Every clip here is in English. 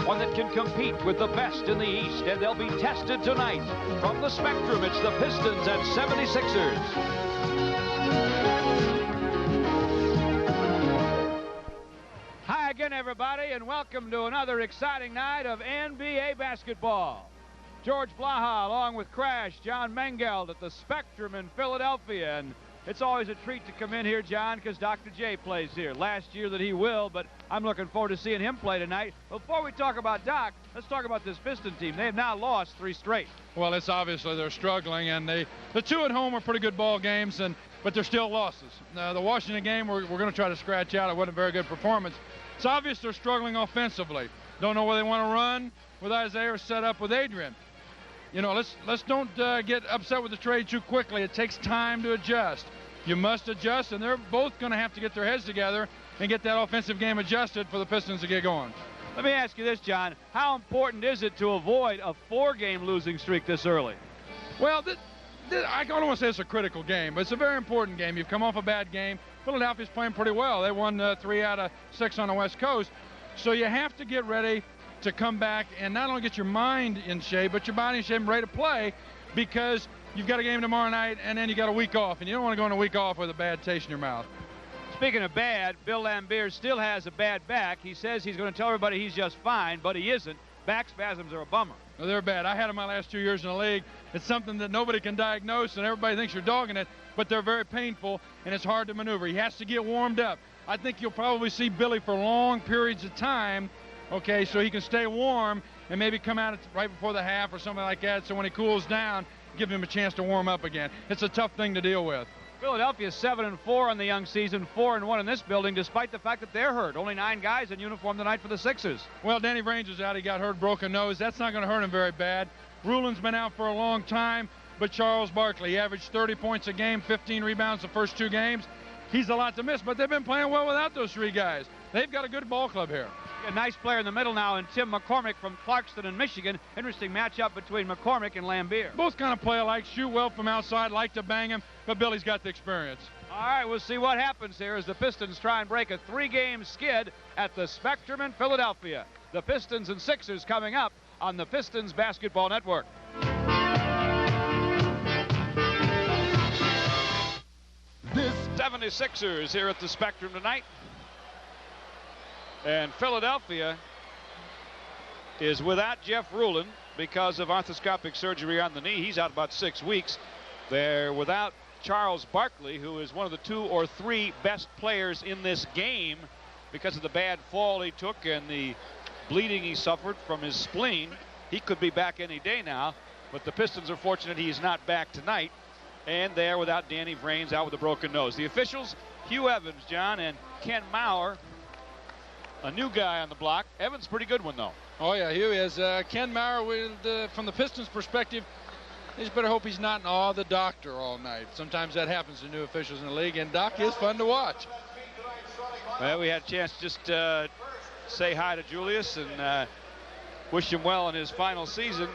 one that can compete with the best in the East, and they'll be tested tonight. From the Spectrum, it's the Pistons and 76ers. Hi again, everybody, and welcome to another exciting night of NBA basketball. George Blaha, along with Crash, John Mengeld at the Spectrum in Philadelphia. And it's always a treat to come in here, John, because Dr. J plays here. Last year that he will, but I'm looking forward to seeing him play tonight. Before we talk about Doc, let's talk about this Piston team. They have now lost 3 straight. Well, it's obviously they're struggling, and the 2 at home are pretty good ball games, but they're still losses. The Washington game, we're going to try to scratch out. It wasn't a very good performance. It's obvious they're struggling offensively. Don't know where they want to run with Isiah or set up with Adrian. You know, let's don't get upset with the trade too quickly. It takes time to adjust. You must adjust, and they're both going to have to get their heads together and get that offensive game adjusted for the Pistons to get going. Let me ask you this, John. How important is it to avoid a 4-game losing streak this early? Well, I don't want to say it's a critical game, but it's a very important game. You've come off a bad game. Philadelphia's playing pretty well. They won 3 out of 6 on the West Coast. So you have to get ready to come back and not only get your mind in shape, but your body in shape and ready to play, because you've got a game tomorrow night, and then you got a week off, and you don't want to go on a week off with a bad taste in your mouth. Speaking of bad, Bill Laimbeer still has a bad back. He says he's going to tell everybody he's just fine, but he isn't. Back spasms are a bummer. Well, they're bad. I had them my last 2 years in the league. It's something that nobody can diagnose, and everybody thinks you're dogging it, but they're very painful, and it's hard to maneuver. He has to get warmed up. I think you'll probably see Billy for long periods of time, okay, so he can stay warm and maybe come out right before the half or something like that, so when he cools down, give him a chance to warm up again. It's a tough thing to deal with. Philadelphia 7-4 in the young season, 4-1 in this building, despite the fact that they're hurt. Only 9 guys in uniform tonight for the Sixers. Well, Danny Range is out. He got hurt, broken nose. That's not going to hurt him very bad. Rulin's been out for a long time, but Charles Barkley, he averaged 30 points a game, 15 rebounds the first 2 games. He's a lot to miss, but they've been playing well without those 3 guys. They've got a good ball club here. A nice player in the middle now, and Tim McCormick from Clarkston in Michigan. Interesting matchup between McCormick and Laimbeer. Both kind of play alike, shoot well from outside, like to bang him, but Billy's got the experience. All right, we'll see what happens here as the Pistons try and break a 3-game skid at the Spectrum in Philadelphia. The Pistons and Sixers coming up on the Pistons Basketball Network. This 76ers here at the Spectrum tonight. And Philadelphia is without Jeff Rulin because of arthroscopic surgery on the knee. He's out about 6 weeks. They're without Charles Barkley, who is one of the 2 or 3 best players in this game because of the bad fall he took and the bleeding he suffered from his spleen. He could be back any day now, but the Pistons are fortunate he's not back tonight. And they're without Danny Vrains, out with a broken nose. The officials, Hugh Evans, John, and Ken Maurer, a new guy on the block. Evans, pretty good one, though. Oh, yeah, Hugh is. Ken Maurer, from the Pistons' perspective, he just better hope he's not in awe of the doctor all night. Sometimes that happens to new officials in the league, and Doc is fun to watch. Well, we had a chance to just say hi to Julius and wish him well in his final season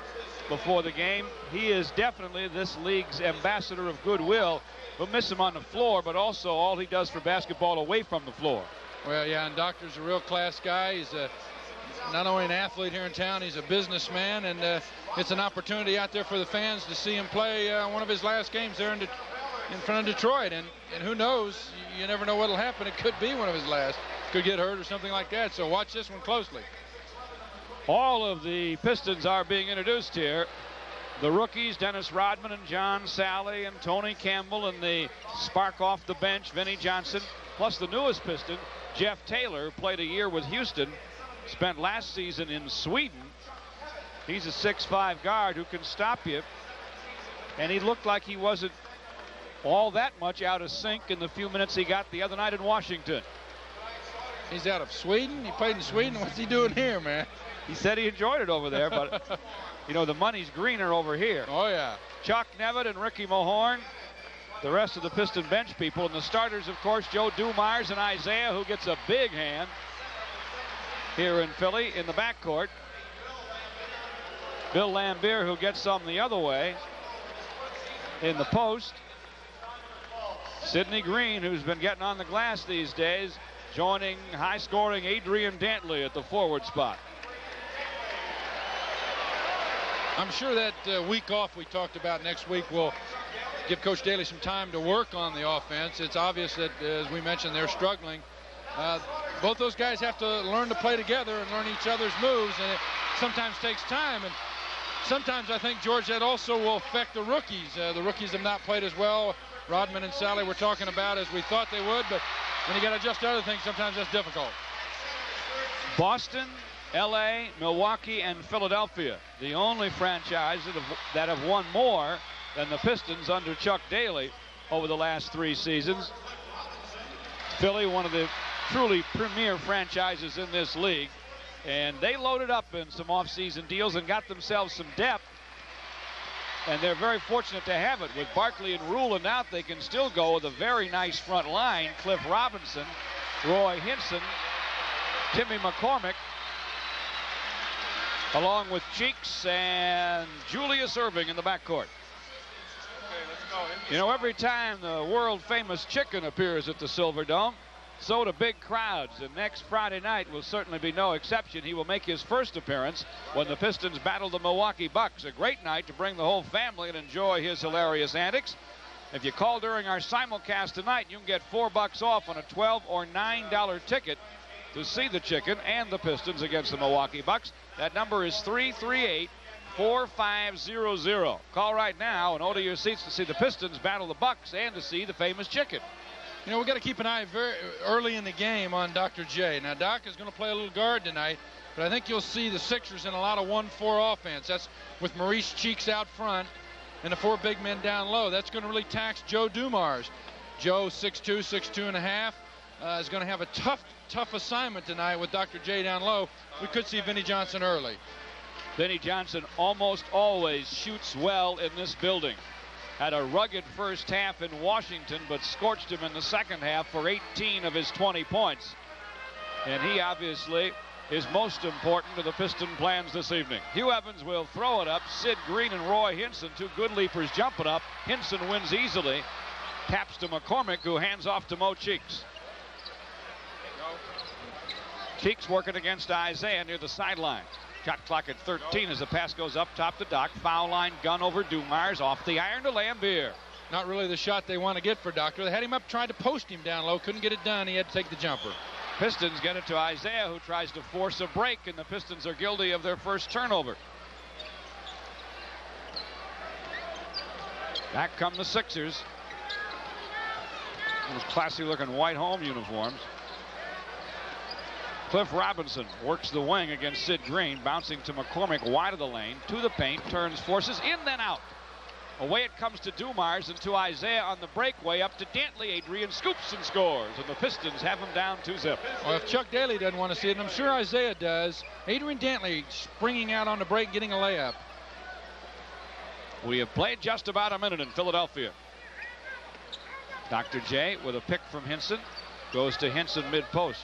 before the game. He is definitely this league's ambassador of goodwill. We'll miss him on the floor, but also all he does for basketball away from the floor. Well, yeah, and Doctor's a real class guy. He's not only an athlete here in town, he's a businessman, and it's an opportunity out there for the fans to see him play one of his last games there in front of Detroit. And who knows, you never know what'll happen. It could be one of his last. Could get hurt or something like that, so watch this one closely. All of the Pistons are being introduced here. The rookies, Dennis Rodman and John Sally and Tony Campbell, and the spark off the bench, Vinnie Johnson, plus the newest Piston, Jeff Taylor, played a year with Houston, spent last season in Sweden. He's a 6'5" guard who can stop you, and he looked like he wasn't all that much out of sync in the few minutes he got the other night in Washington. He's out of Sweden? He played in Sweden? What's he doing here, man? He said he enjoyed it over there, but, you know, the money's greener over here. Oh, yeah. Chuck Nevitt and Ricky Mohorn, the rest of the Piston bench people, and the starters, of course, Joe Dumars and Isiah, who gets a big hand here in Philly in the backcourt. Bill Laimbeer, who gets some the other way in the post. Sidney Green, who's been getting on the glass these days, joining high-scoring Adrian Dantley at the forward spot. I'm sure that week off we talked about next week will give Coach Daly some time to work on the offense. It's obvious that, as we mentioned, they're struggling. Both those guys have to learn to play together and learn each other's moves, and it sometimes takes time. And sometimes I think, George, that also will affect the rookies. The rookies have not played as well. Rodman and Sally were talking about as we thought they would, but when you got to adjust to other things, sometimes that's difficult. Boston, LA, Milwaukee, and Philadelphia, the only franchise that have won more than the Pistons under Chuck Daly over the last 3 seasons. Philly, one of the truly premier franchises in this league, and they loaded up in some offseason deals and got themselves some depth, and they're very fortunate to have it. With Barkley and Rulin out, they can still go with a very nice front line. Cliff Robinson, Roy Hinson, Timmy McCormick, along with Cheeks and Julius Erving in the backcourt. You know, every time the world-famous Chicken appears at the Silverdome, so do big crowds, and next Friday night will certainly be no exception. He will make his first appearance when the Pistons battle the Milwaukee Bucks. A great night to bring the whole family and enjoy his hilarious antics. If you call during our simulcast tonight, you can get $4 off on a $12 or $9 ticket to see the Chicken and the Pistons against the Milwaukee Bucks. That number is 338-4500. Call right now and order your seats to see the Pistons battle the Bucks and to see the famous Chicken. You know, we got to keep an eye very early in the game on Dr. J. Now, Doc is going to play a little guard tonight, but I think you'll see the Sixers in a lot of 1-4 offense. That's with Maurice Cheeks out front and the 4 big men down low. That's going to really tax Joe Dumars. Joe, 6'2", 6'2.5", is going to have a tough assignment tonight with Dr. J down low. We could see Vinnie Johnson early. Vinnie Johnson almost always shoots well in this building. Had a rugged first half in Washington, but scorched him in the second half for 18 of his 20 points. And he obviously is most important to the Piston plans this evening. Hugh Evans will throw it up. Sid Green and Roy Hinson, 2 good leapers, jumping up. Hinson wins easily. Taps to McCormick, who hands off to Mo Cheeks. Cheeks working against Isiah near the sideline. Shot clock at 13 as the pass goes up top to Doc. Foul line gun over Dumars, off the iron to Lambier. Not really the shot they want to get for Doctor. They had him up, tried to post him down low, couldn't get it done. He had to take the jumper. Pistons get it to Isiah, who tries to force a break, and the Pistons are guilty of their first turnover. Back come the Sixers. Those classy looking white home uniforms. Cliff Robinson works the wing against Sid Green, bouncing to McCormick wide of the lane, to the paint, turns, forces, in, then out. Away it comes to Dumars and to Isiah on the breakaway, up to Dantley. Adrian scoops and scores, and the Pistons have him down 2-zip. Well, if Chuck Daly doesn't want to see it, and I'm sure Isiah does, Adrian Dantley springing out on the break, getting a layup. We have played just about a minute in Philadelphia. Dr. J with a pick from Hinson, goes to Hinson mid-post.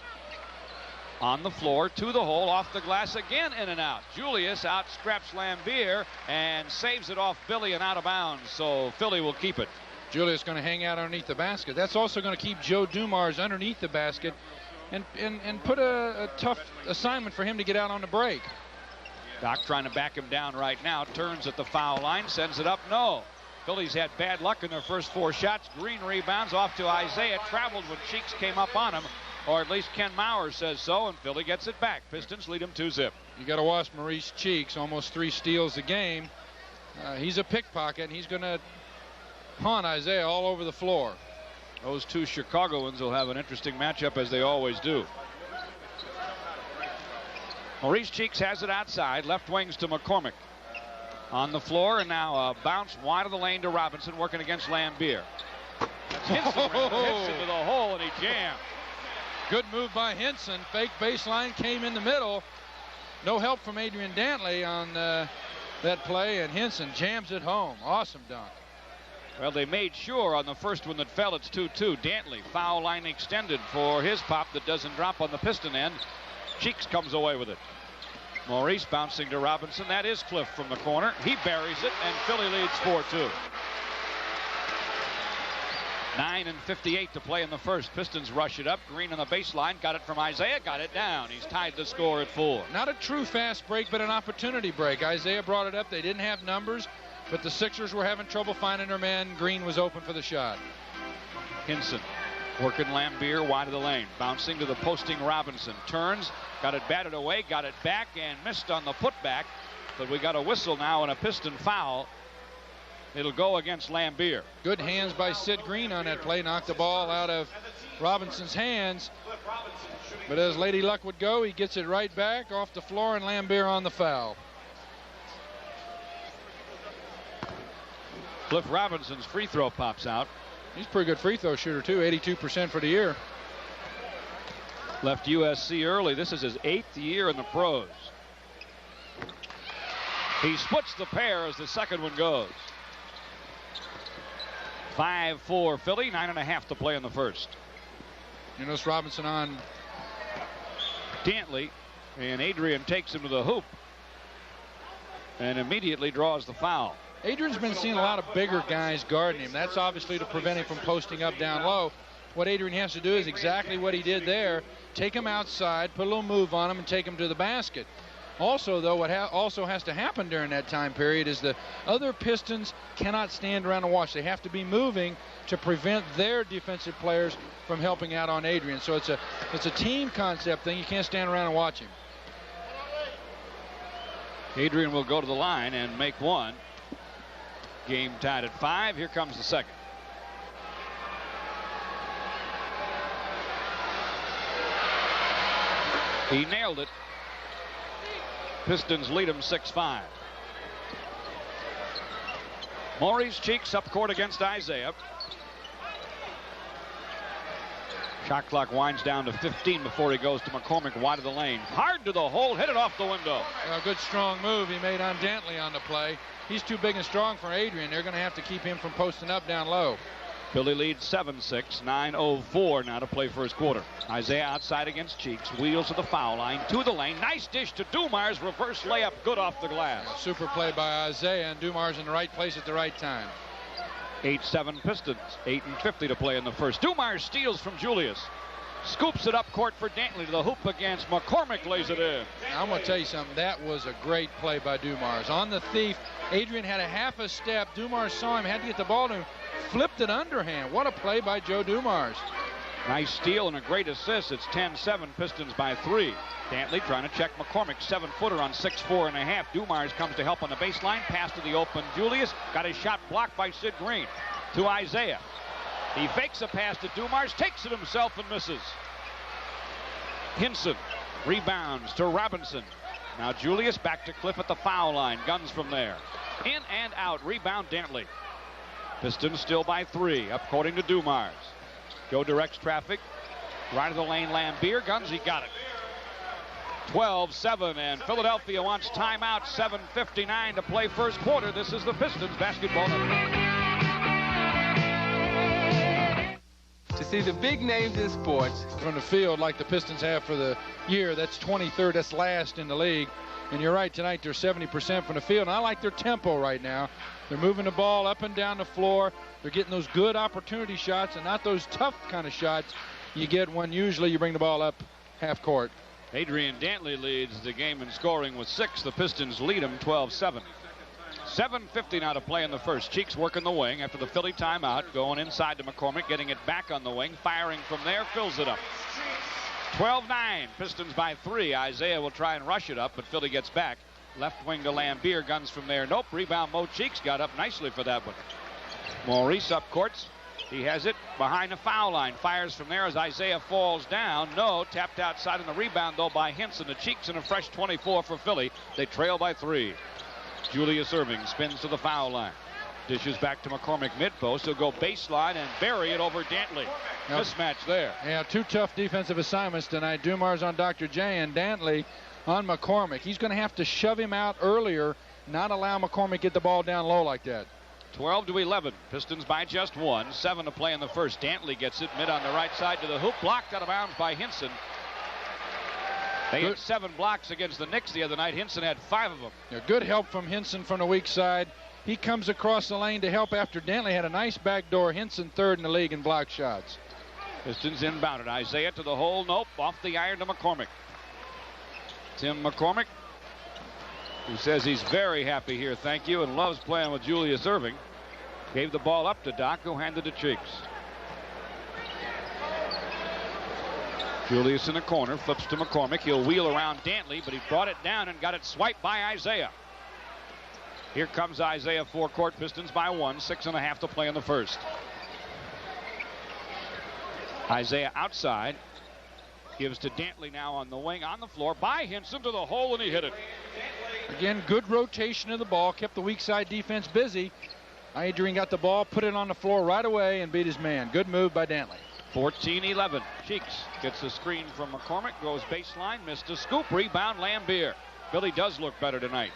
On the floor, to the hole, off the glass again, in and out. Julius out scraps Lambier and saves it off Billy and out of bounds, so Philly will keep it. Julius going to hang out underneath the basket. That's also going to keep Joe Dumars underneath the basket and put a tough assignment for him to get out on the break. Doc trying to back him down right now, turns at the foul line, sends it up, no. Phillies had bad luck in their first 4 shots. Green rebounds off to Isiah, traveled when Cheeks came up on him. Or at least Ken Maurer says so, and Philly gets it back. Pistons lead him 2-zip. You got to watch Maurice Cheeks, almost 3 steals a game. He's a pickpocket, and he's going to haunt Isiah all over the floor. Those 2 Chicagoans will have an interesting matchup, as they always do. Maurice Cheeks has it outside, left wings to McCormick. On the floor, and now a bounce wide of the lane to Robinson, working against Lambier. Hits into the hole, and he jammed. Good move by Hinson. Fake baseline, came in the middle. No help from Adrian Dantley on that play, and Hinson jams it home. Awesome dunk. Well, they made sure on the first one that fell. It's 2-2. Dantley, foul line extended for his pop that doesn't drop on the Piston end. Cheeks comes away with it. Maurice bouncing to Robinson. That is Cliff from the corner. He buries it, and Philly leads 4-2. 9:58 to play in the first. Pistons rush it up. Green on the baseline. Got it from Isiah. Got it down. He's tied the score at 4. Not a true fast break, but an opportunity break. Isiah brought it up. They didn't have numbers, but the Sixers were having trouble finding their man. Green was open for the shot. Hinson working Lambier wide of the lane. Bouncing to the posting Robinson. Turns. Got it batted away. Got it back and missed on the putback. But we got a whistle now and a Piston foul. It'll go against Lambier. Good hands by Sid Green on that play. Knocked the ball out of Robinson's hands. But as Lady Luck would go, he gets it right back off the floor, and Lambier on the foul. Cliff Robinson's free throw pops out. He's a pretty good free throw shooter, too. 82% for the year. Left USC early. This is his 8th year in the pros. He splits the pair as the second one goes. 5-4 Philly, 9.5 to play in the first. You notice Robinson on Dantley, and Adrian takes him to the hoop and immediately draws the foul. Adrian's been seeing a lot of bigger guys guarding him. That's obviously to prevent him from posting up down low. What Adrian has to do is exactly what he did there. Take him outside, put a little move on him, and take him to the basket. Also, though, what also has to happen during that time period is the other Pistons cannot stand around and watch. They have to be moving to prevent their defensive players from helping out on Adrian. So it's a team concept thing. You can't stand around and watch him. Adrian will go to the line and make one. Game tied at 5. Here comes the second. He nailed it. Pistons lead him 6-5. Maurice Cheeks up court against Isiah. Shot clock winds down to 15 before he goes to McCormick wide of the lane. Hard to the hole, hit it off the window. A good strong move he made on Dantley on the play. He's too big and strong for Adrian. They're going to have to keep him from posting up down low. Philly leads 7-6, 9:04 now to play first quarter. Isiah outside against Cheeks, wheels to the foul line, to the lane. Nice dish to Dumars, reverse layup, good off the glass. Super play by Isiah, and Dumars in the right place at the right time. 8-7 Pistons, 8:50 to play in the first. Dumars steals from Julius. Scoops it up court for Dantley to the hoop against McCormick, lays it in. I'm going to tell you something. That was a great play by Dumars. On the thief, Adrian had a half a step. Dumars saw him, had to get the ball to him, flipped it underhand. What a play by Joe Dumars. Nice steal and a great assist. It's 10-7 Pistons by 3. Dantley trying to check McCormick, 7-footer on 6'4.5". Dumars comes to help on the baseline. Pass to the open Julius. Got his shot blocked by Sid Green. To Isiah. He fakes a pass to Dumars, takes it himself and misses. Hinson rebounds to Robinson. Now Julius back to Cliff at the foul line. Guns from there. In and out. Rebound Dantley. Pistons still by 3. Up courting to Dumars. Joe directs traffic. Right of the lane, Lambier. Guns, he got it. 12-7, and Philadelphia wants timeout. 7:59 to play first quarter. This is the Pistons Basketball Network. To see the big names in sports from the field like the Pistons have for the year, that's 23rd, that's last in the league. And you're right, tonight they're 70% from the field, and I like their tempo right now. They're moving the ball up and down the floor. They're getting those good opportunity shots and not those tough kind of shots you get when usually you bring the ball up half court. Adrian Dantley leads the game in scoring with 6. The Pistons lead them 12-7. 7:50 now to play in the first. Cheeks working the wing after the Philly timeout. Going inside to McCormick, getting it back on the wing. Firing from there, fills it up. 12-9, Pistons by 3. Isiah will try and rush it up, but Philly gets back. Left wing to Lambier, guns from there. Nope, rebound Mo Cheeks got up nicely for that one. Maurice up courts. He has it behind the foul line. Fires from there as Isiah falls down. No, tapped outside on the rebound though by Hinson. The Cheeks and a fresh 24 for Philly. They trail by 3. Julius Irving spins to the foul line. Dishes back to McCormick mid-post. He'll go baseline and bury it over Dantley. Yep. Mismatch there. Yeah, 2 tough defensive assignments tonight. Dumars on Dr. J and Dantley on McCormick. He's going to have to shove him out earlier, not allow McCormick to get the ball down low like that. 12-11. Pistons by just 1. 7 to play in the first. Dantley gets it mid on the right side to the hoop. Blocked out of bounds by Hinson. They had 7 blocks against the Knicks the other night. Hinson had 5 of them. Yeah, good help from Hinson from the weak side. He comes across the lane to help after Dantley had a nice backdoor. Henson third in the league in block shots. Pistons inbounded. Isiah to the hole. Nope. Off the iron to McCormick. Tim McCormick, who says he's very happy here, thank you, and loves playing with Julius Erving. Gave the ball up to Doc, who handed it to Cheeks. Julius in the corner, flips to McCormick. He'll wheel around Dantley, but he brought it down and got it swiped by Isiah. Here comes Isiah, forecourt. Pistons by 1, 6.5 to play in the first. Isiah outside. Gives to Dantley now on the wing, on the floor, by Henson to the hole, and he hit it. Again, good rotation of the ball, kept the weak side defense busy. Adrian got the ball, put it on the floor right away, and beat his man. Good move by Dantley. 14-11. Cheeks gets the screen from McCormick, goes baseline, missed a scoop, rebound Lambier. Billy does look better tonight.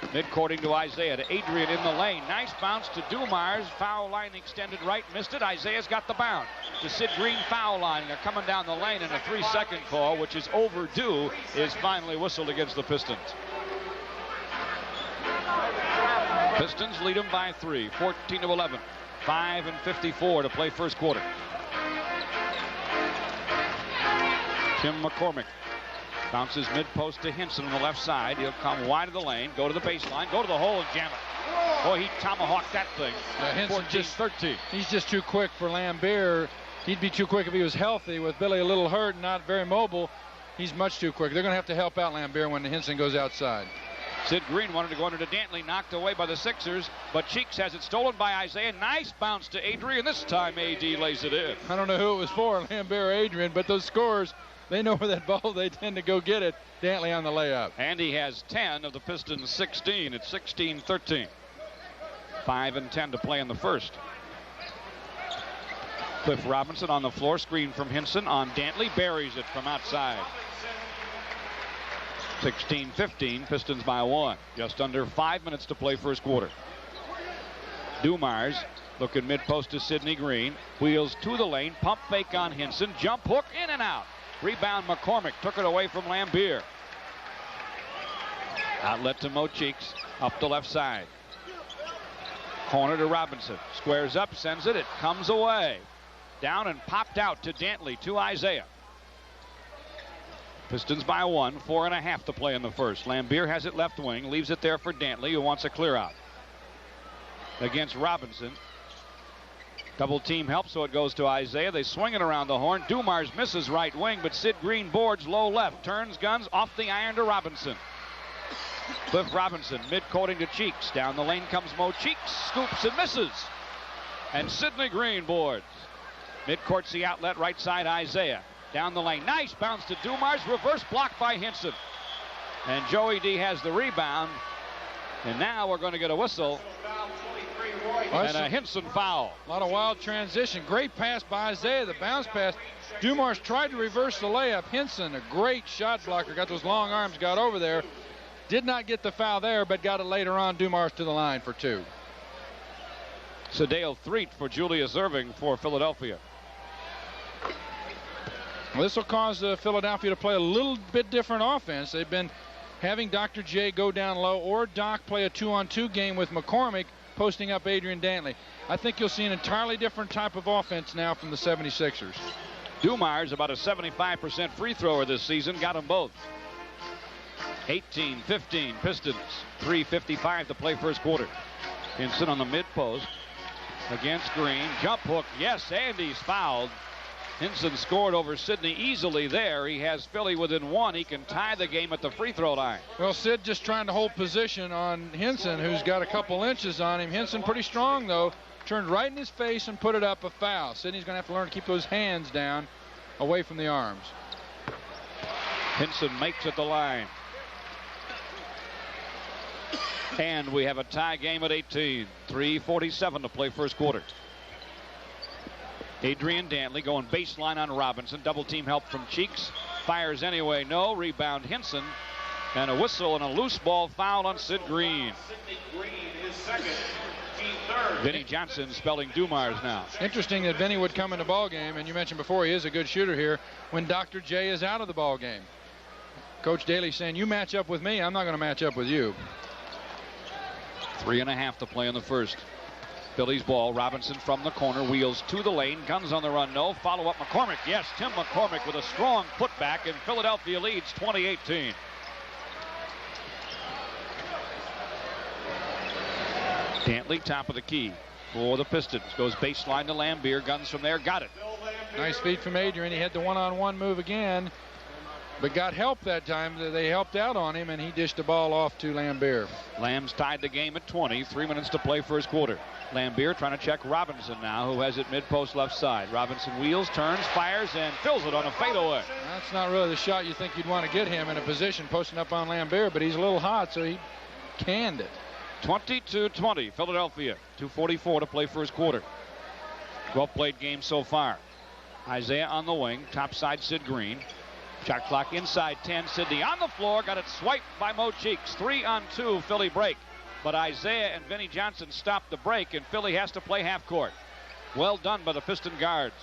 Midcourting to Isiah, to Adrian in the lane. Nice bounce to Dumars. Foul line extended right, missed it. Isaiah's got the bound. To Sid Green, foul line. They're coming down the lane, and a 3-second call, which is overdue, is finally whistled against the Pistons. Pistons lead them by 3, 14-11. 5:54 to play first quarter. Tim McCormick bounces mid-post to Henson on the left side. He'll come wide of the lane, go to the baseline, go to the hole and jam it. Boy, he tomahawked that thing. 14-13. He's just too quick for Lambier. He'd be too quick if he was healthy. With Billy a little hurt and not very mobile, he's much too quick. They're going to have to help out Lambier when Henson goes outside. Sid Green wanted to go under to Dantley, knocked away by the Sixers, but Cheeks has it stolen by Isiah. Nice bounce to Adrian. This time AD lays it in. I don't know who it was for, Lambier or Adrian, but those scorers, they know where that ball, they tend to go get it. Dantley on the layup. And he has 10 of the Pistons' 16. It's 16-13. 5-10 to play in the first. Cliff Robinson on the floor, screen from Henson on Dantley, buries it from outside. 16-15, Pistons by 1. Just under 5 minutes to play first quarter. Dumars looking mid-post to Sidney Green. Wheels to the lane, pump fake on Henson, jump hook, in and out. Rebound McCormick, took it away from Lambier. Outlet to Mo Cheeks, up the left side. Corner to Robinson, squares up, sends it, it comes away. Down and popped out to Dantley, to Isiah. Pistons by 1, 4.5 to play in the first. Lambier has it left wing, leaves it there for Dantley, who wants a clear out. Against Robinson. Double team help, so it goes to Isiah. They swing it around the horn. Dumars misses right wing, but Sid Green boards low left. Turns guns off the iron to Robinson. Cliff Robinson mid-courting to Cheeks. Down the lane comes Mo Cheeks. Scoops and misses. And Sidney Green boards. Mid-court's the outlet, right side Isiah. Down the lane. Nice bounce to Dumars. Reverse block by Henson. And Joey D has the rebound. And now we're going to get a whistle. And a Henson foul. A lot of wild transition. Great pass by Isiah. The bounce pass. Dumars tried to reverse the layup. Henson, a great shot blocker. Got those long arms, got over there. Did not get the foul there, but got it later on. Dumars to the line for 2. Sadale Threet for Julius Erving for Philadelphia. Well, this will cause Philadelphia to play a little bit different offense. They've been having Dr. J go down low, or Doc play a 2-on-2 game with McCormick posting up Adrian Dantley. I think you'll see an entirely different type of offense now from the 76ers. Dumars, about a 75% free thrower this season, got them both. 18-15 Pistons, 3:55 to play first quarter. Henson on the mid post against Green. Jump hook, yes, and he's fouled. Henson scored over Sidney easily there. He has Philly within 1. He can tie the game at the free throw line. Well, Sid just trying to hold position on Henson, who's got a couple inches on him. Henson pretty strong, though. Turned right in his face and put it up, a foul. Sidney's going to have to learn to keep those hands down away from the arms. Henson makes it the line. And we have a tie game at 18. 3:47 to play first quarter. Adrian Dantley going baseline on Robinson. Double team help from Cheeks. Fires anyway, no. Rebound Henson. And a whistle and a loose ball foul on Sid Green. Vinny Johnson spelling Dumars now. Interesting that Vinny would come in the ball game, and you mentioned before he is a good shooter here, when Dr. J is out of the ball game. Coach Daly saying, you match up with me, I'm not going to match up with you. 3.5 to play in the first. Phillies ball. Robinson from the corner, wheels to the lane, guns on the run, no. Follow up McCormick. Yes, Tim McCormick with a strong putback, and Philadelphia leads 20-18. Dantley, top of the key for the Pistons. Goes baseline to Lambier. Guns from there. Got it. Nice feed from Adrian. He had the one-on-one move again, but got help that time. They helped out on him, and he dished the ball off to Lambier. Lamb's tied the game at 20. 3 minutes to play first quarter. Lambier trying to check Robinson now, who has it mid-post left side. Robinson wheels, turns, fires, and fills it on a fadeaway. That's not really the shot you think you'd want to get him in a position posting up on Lambier, but he's a little hot, so he canned it. 22-20, Philadelphia. 2:44 to play first quarter. Well-played game so far. Isiah on the wing, top side Sid Green. Shot clock inside 10. Sidney on the floor, got it swiped by Mo Cheeks. 3-on-2 Philly break. But Isiah and Vinnie Johnson stopped the break, and Philly has to play half court. Well done by the Piston guards.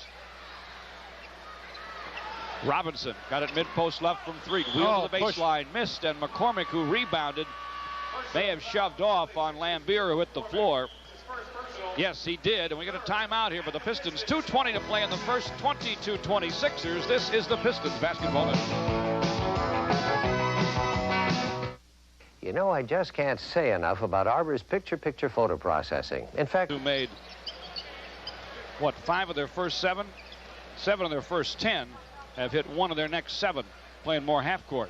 Robinson got it mid-post left from 3. Wheel to the baseline, missed, and McCormick, who rebounded, may have shoved off on Lambier, who hit the floor. Yes, he did, and we get a timeout here for the Pistons. 2:20 to play in the first. 22-20 Sixers. This is the Pistons basketball net. You know, I just can't say enough about Arbor's picture-picture photo processing. In fact, who made, what, 5 of their first 7? 7 of their first 10 have hit 1 of their next 7, playing more half court.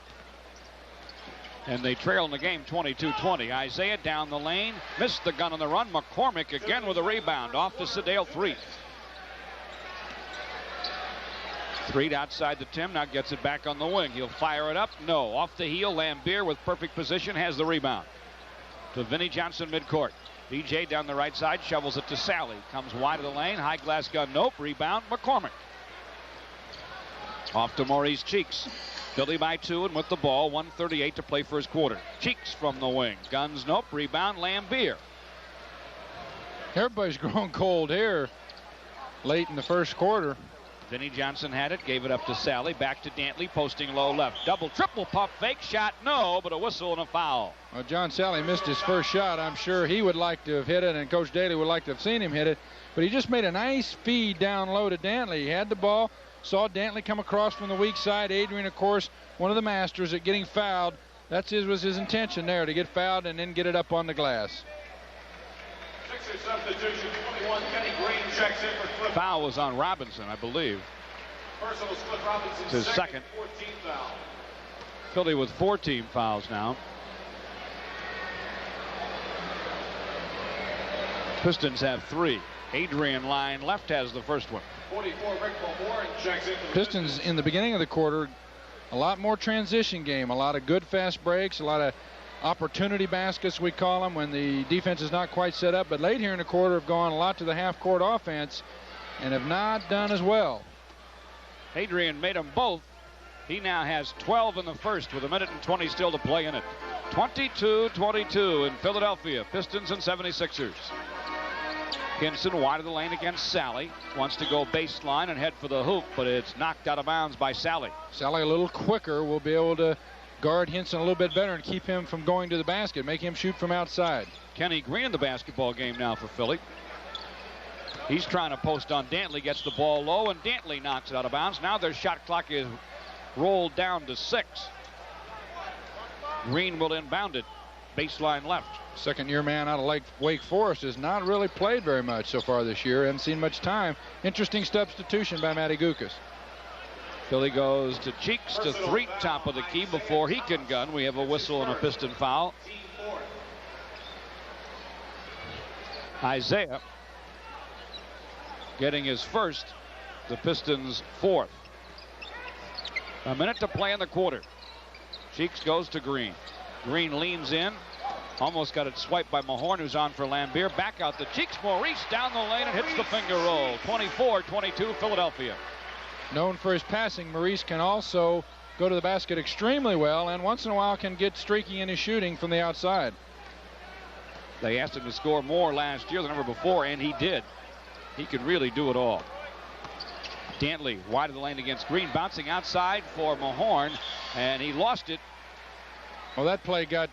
And they trail in the game 22-20. Isiah down the lane, missed the gun on the run. McCormick again with a rebound off the Sedale 3. 3 outside the Tim, now gets it back on the wing. He'll fire it up. No, off the heel. Lambier with perfect position has the rebound. To Vinnie Johnson midcourt. BJ down the right side, shovels it to Sally. Comes wide of the lane, high glass gun, nope. Rebound, McCormick. Off to Maurice Cheeks. Philly by 2 and with the ball, 1:38 to play first quarter. Cheeks from the wing. Guns, nope. Rebound, Lambier. Everybody's grown cold here late in the first quarter. Vinnie Johnson had it, gave it up to Sally. Back to Dantley, posting low left. Double, triple pump fake shot, no, but a whistle and a foul. Well, John Sally missed his first shot. I'm sure he would like to have hit it, and Coach Daly would like to have seen him hit it. But he just made a nice feed down low to Dantley. He had the ball, saw Dantley come across from the weak side. Adrian, of course, one of the masters at getting fouled. Was his intention there, to get fouled and then get it up on the glass. Sixers substitution, 21, Kenny Green checks in for Cliff. Foul was on Robinson, I believe. Personal Cliff Robinson's his second. 14th foul. Philly with 4 team fouls now. Pistons have 3. Adrian line left has the first one. 44, Rick Moore checks in for Pistons in the beginning of the quarter, a lot more transition game, a lot of good fast breaks, a lot of opportunity baskets, we call them, when the defense is not quite set up. But late here in the quarter have gone a lot to the half-court offense and have not done as well. Adrian made them both. He now has 12 in the first with 1:20 still to play in it. 22-22 in Philadelphia. Pistons and 76ers. Hinson wide of the lane against Sally. Wants to go baseline and head for the hoop, but it's knocked out of bounds by Sally. Sally a little quicker, will be able to guard Hinson a little bit better and keep him from going to the basket, make him shoot from outside. Kenny Green in the basketball game now for Philly. He's trying to post on Dantley, gets the ball low, and Dantley knocks it out of bounds. Now their shot clock is rolled down to 6. Green will inbound it, baseline left. Second-year man out of Wake Forest has not really played very much so far this year. Hasn't seen much time. Interesting substitution by Matty Gukas. Philly goes to Cheeks to 3, top of the key before he can gun. We have a whistle and a Piston foul. Isiah getting his first, the Pistons' 4th. A minute to play in the quarter. Cheeks goes to Green. Green leans in. Almost got it swiped by Mahorn, who's on for Lambier. Back out to Cheeks. Maurice down the lane and hits the finger roll. 24-22 Philadelphia. Known for his passing, Maurice can also go to the basket extremely well, and once in a while can get streaky in his shooting from the outside. They asked him to score more last year than ever before, and he did. He could really do it all. Dantley wide of the lane against Green, bouncing outside for Mahorn, and he lost it. Well, that play got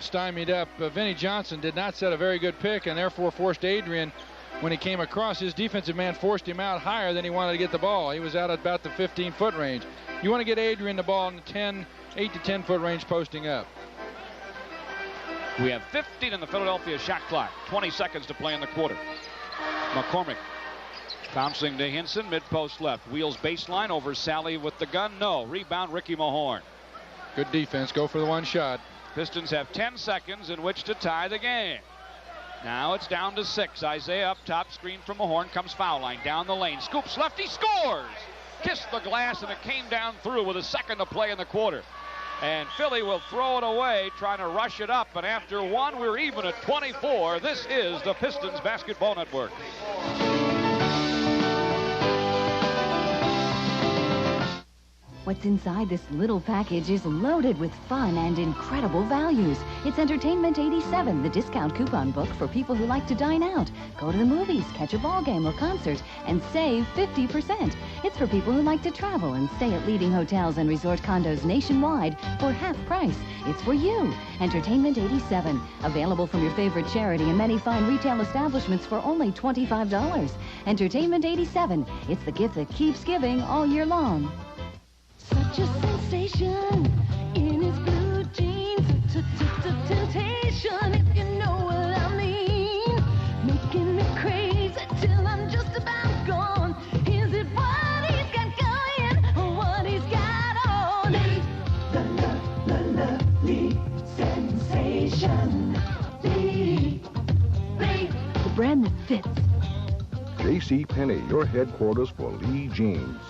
stymied up. Vinnie Johnson did not set a very good pick and therefore forced Adrian, when he came across, his defensive man forced him out higher than he wanted to get the ball. He was out at about the 15-foot range. You want to get Adrian the ball in the 8 to 10-foot range posting up. We have 15 in the Philadelphia shot clock. 20 seconds to play in the quarter. McCormick bouncing to Hinson, mid-post left. Wheels baseline over Sally with the gun. No. Rebound, Ricky Mahorn. Good defense. Go for the one shot. Pistons have 10 seconds in which to tie the game. Now it's down to 6. Isiah up top, screen from Mahorn, comes foul line, down the lane, scoops left, he scores! Kissed the glass, and it came down through with a second to play in the quarter. And Philly will throw it away, trying to rush it up, and after one, we're even at 24. This is the Pistons Basketball Network. What's inside this little package is loaded with fun and incredible values. It's Entertainment 87, the discount coupon book for people who like to dine out, go to the movies, catch a ball game or concert, and save 50%. It's for people who like to travel and stay at leading hotels and resort condos nationwide for half price. It's for you. Entertainment 87, available from your favorite charity and many fine retail establishments for only $25. Entertainment 87, it's the gift that keeps giving all year long. Such a sensation in his blue jeans, temptation, if you know what I mean, making me crazy till I'm just about gone. Is it what he's got going or what he's got on? The lovely sensation, the brand that fits. JCPenney, your headquarters for Lee jeans.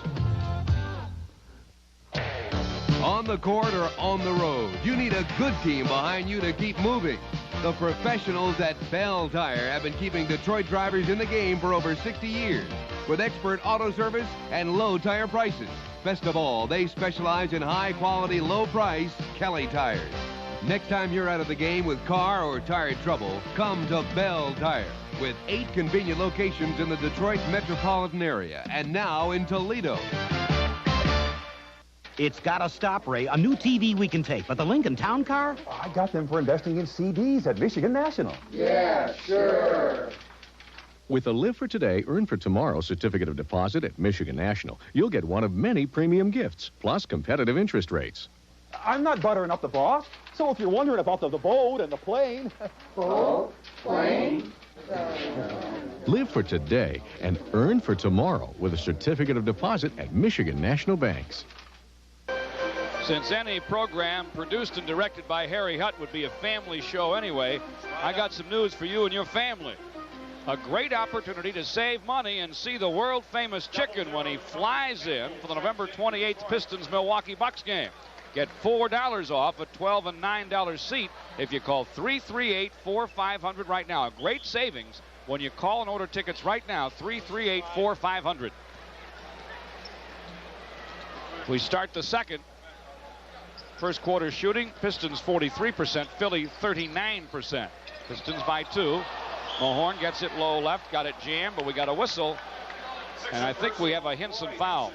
On the court or on the road, you need a good team behind you to keep moving. The professionals at Bell Tire have been keeping Detroit drivers in the game for over 60 years with expert auto service and low tire prices. Best of all, they specialize in high-quality, low-price Kelly tires. Next time you're out of the game with car or tire trouble, come to Bell Tire with 8 convenient locations in the Detroit metropolitan area and now in Toledo. It's Gotta Stop, Ray. A new TV we can take. But the Lincoln Town Car? I got them for investing in CDs at Michigan National. Yeah, sure. With a Live for Today, Earn for Tomorrow certificate of deposit at Michigan National, you'll get one of many premium gifts, plus competitive interest rates. I'm not buttering up the boss. So if you're wondering about the boat and the plane... Boat? Plane? Live for today and earn for tomorrow with a certificate of deposit at Michigan National Banks. Since any program produced and directed by Harry Hutt would be a family show anyway, I got some news for you and your family. A great opportunity to save money and see the world-famous Chicken when he flies in for the November 28th Pistons-Milwaukee Bucks game. Get $4 off a $12 and $9 seat if you call 338-4500 right now. A great savings when you call and order tickets right now, 338-4500. We start the second. First quarter shooting, Pistons 43%, Philly 39%. Pistons by 2. Mahorn gets it low left, got it jammed, but we got a whistle. And I think we have a Hinson foul.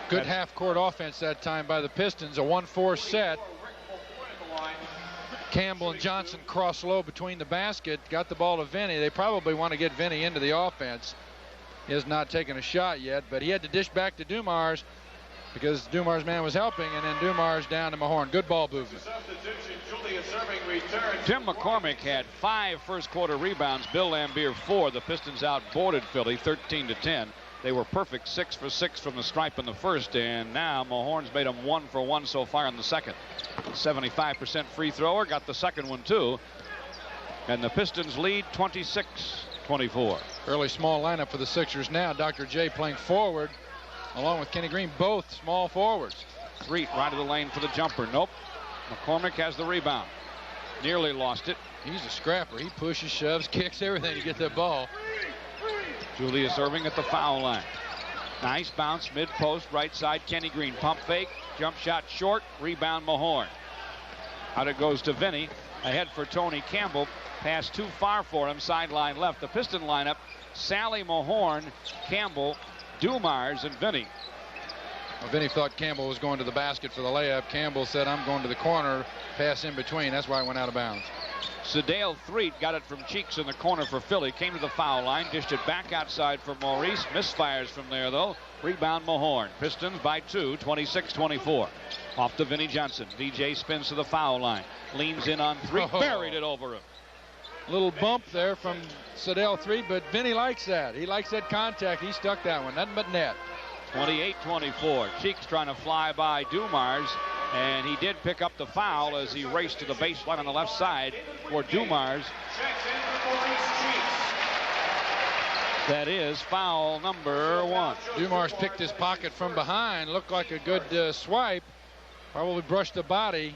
Good half-court offense that time by the Pistons, a 1-4 set. Campbell and Johnson cross low between the basket, got the ball to Vinny. They probably want to get Vinny into the offense. He has not taken a shot yet, but he had to dish back to Dumars because Dumars' man was helping, and then Dumars down to Mahorn. Good ball movement. Tim McCormick had 5 first-quarter rebounds. Bill Lambier 4. The Pistons outboarded Philly 13-10. They were perfect 6 for 6 from the stripe in the first, and now Mahorn's made them 1 for 1 so far in the second. 75% free thrower, got the second one too. And the Pistons lead 26-24. Fairly small lineup for the Sixers now. Dr. J playing forward along with Kenny Green, both small forwards. Threet right of the lane for the jumper. Nope. McCormick has the rebound. Nearly lost it. He's a scrapper. He pushes, shoves, kicks, everything to get that ball. Julius Erving at the foul line. Nice bounce, mid-post, right side, Kenny Green. Pump fake, jump shot short, rebound Mahorn. Out it goes to Vinny. Ahead for Tony Campbell. Pass too far for him, sideline left. The Piston lineup, Sally, Mahorn, Campbell, Dumars, and Vinny. Vinny thought Campbell was going to the basket for the layup. Campbell said, I'm going to the corner, pass in between. That's why it went out of bounds. Sedale Threet got it from Cheeks in the corner for Philly. Came to the foul line, dished it back outside for Maurice. Misfires from there, though. Rebound Mahorn. Pistons by 2, 26-24. Off to Vinnie Johnson. VJ spins to the foul line. Leans in on Threet. Buried it over him. Little bump there from Sedale Threet, but Vinny likes that. He likes that contact. He stuck that one. Nothing but net. 28-24. Cheeks trying to fly by Dumars, and he did pick up the foul as he raced to the baseline on the left side for Dumars. That is foul number 1. Dumars picked his pocket from behind. Looked like a good swipe. Probably brushed the body.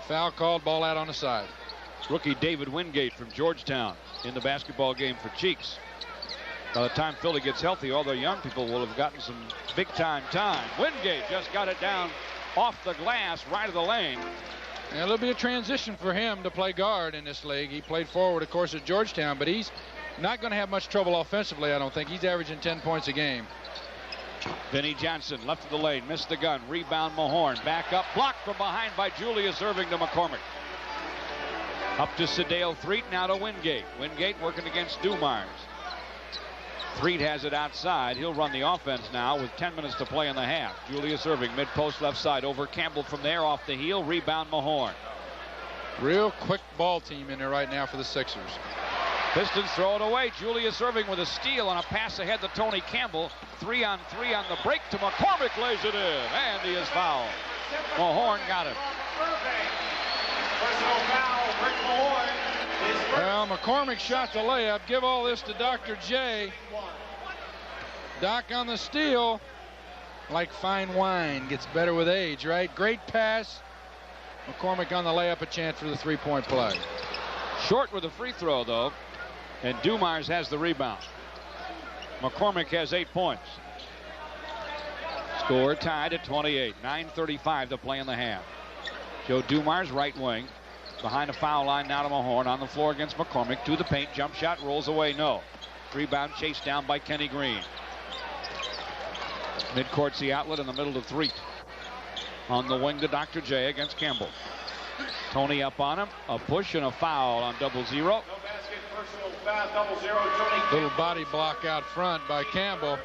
Foul called, ball out on the side. Rookie David Wingate from Georgetown in the basketball game for Cheeks. By the time Philly gets healthy, all the young people will have gotten some big-time time. Wingate just got it down off the glass, right of the lane. And it'll be a transition for him to play guard in this league. He played forward, of course, at Georgetown, but he's not going to have much trouble offensively, I don't think. He's averaging 10 points a game. Vinnie Johnson, left of the lane, missed the gun. Rebound Mahorn, back up, blocked from behind by Julius Erving to McCormick. Up to Sedale Threet, now to Wingate. Wingate working against Dumars. Threet has it outside. He'll run the offense now with 10 minutes to play in the half. Julius Erving, mid-post left side, over Campbell from there, off the heel. Rebound Mahorn. Real quick ball team in there right now for the Sixers. Pistons throw it away. Julius Erving with a steal on a pass ahead to Tony Campbell. 3-on-3 on the break to McCormick, lays it in, and he is fouled. Mahorn got him. Personal foul, Rick Mahorn. Well, McCormick shot the layup. Give all this to Dr. J. Doc on the steal. Like fine wine, gets better with age, right? Great pass. McCormick on the layup, a chance for the three-point play. Short with a free throw, though, and Dumars has the rebound. McCormick has 8 points. Score tied at 28. 9:35 to play in the half. Joe Dumars, right wing. Behind the foul line now to Mahorn. On the floor against McCormick. To the paint. Jump shot. Rolls away. No. Rebound chased down by Kenny Green. Midcourt's the outlet in the middle to Threet. On the wing to Dr. J against Campbell. Tony up on him. A push and a foul on 0-0. No basket, personal foul, 0-0. Tony. Little body block out front by Campbell.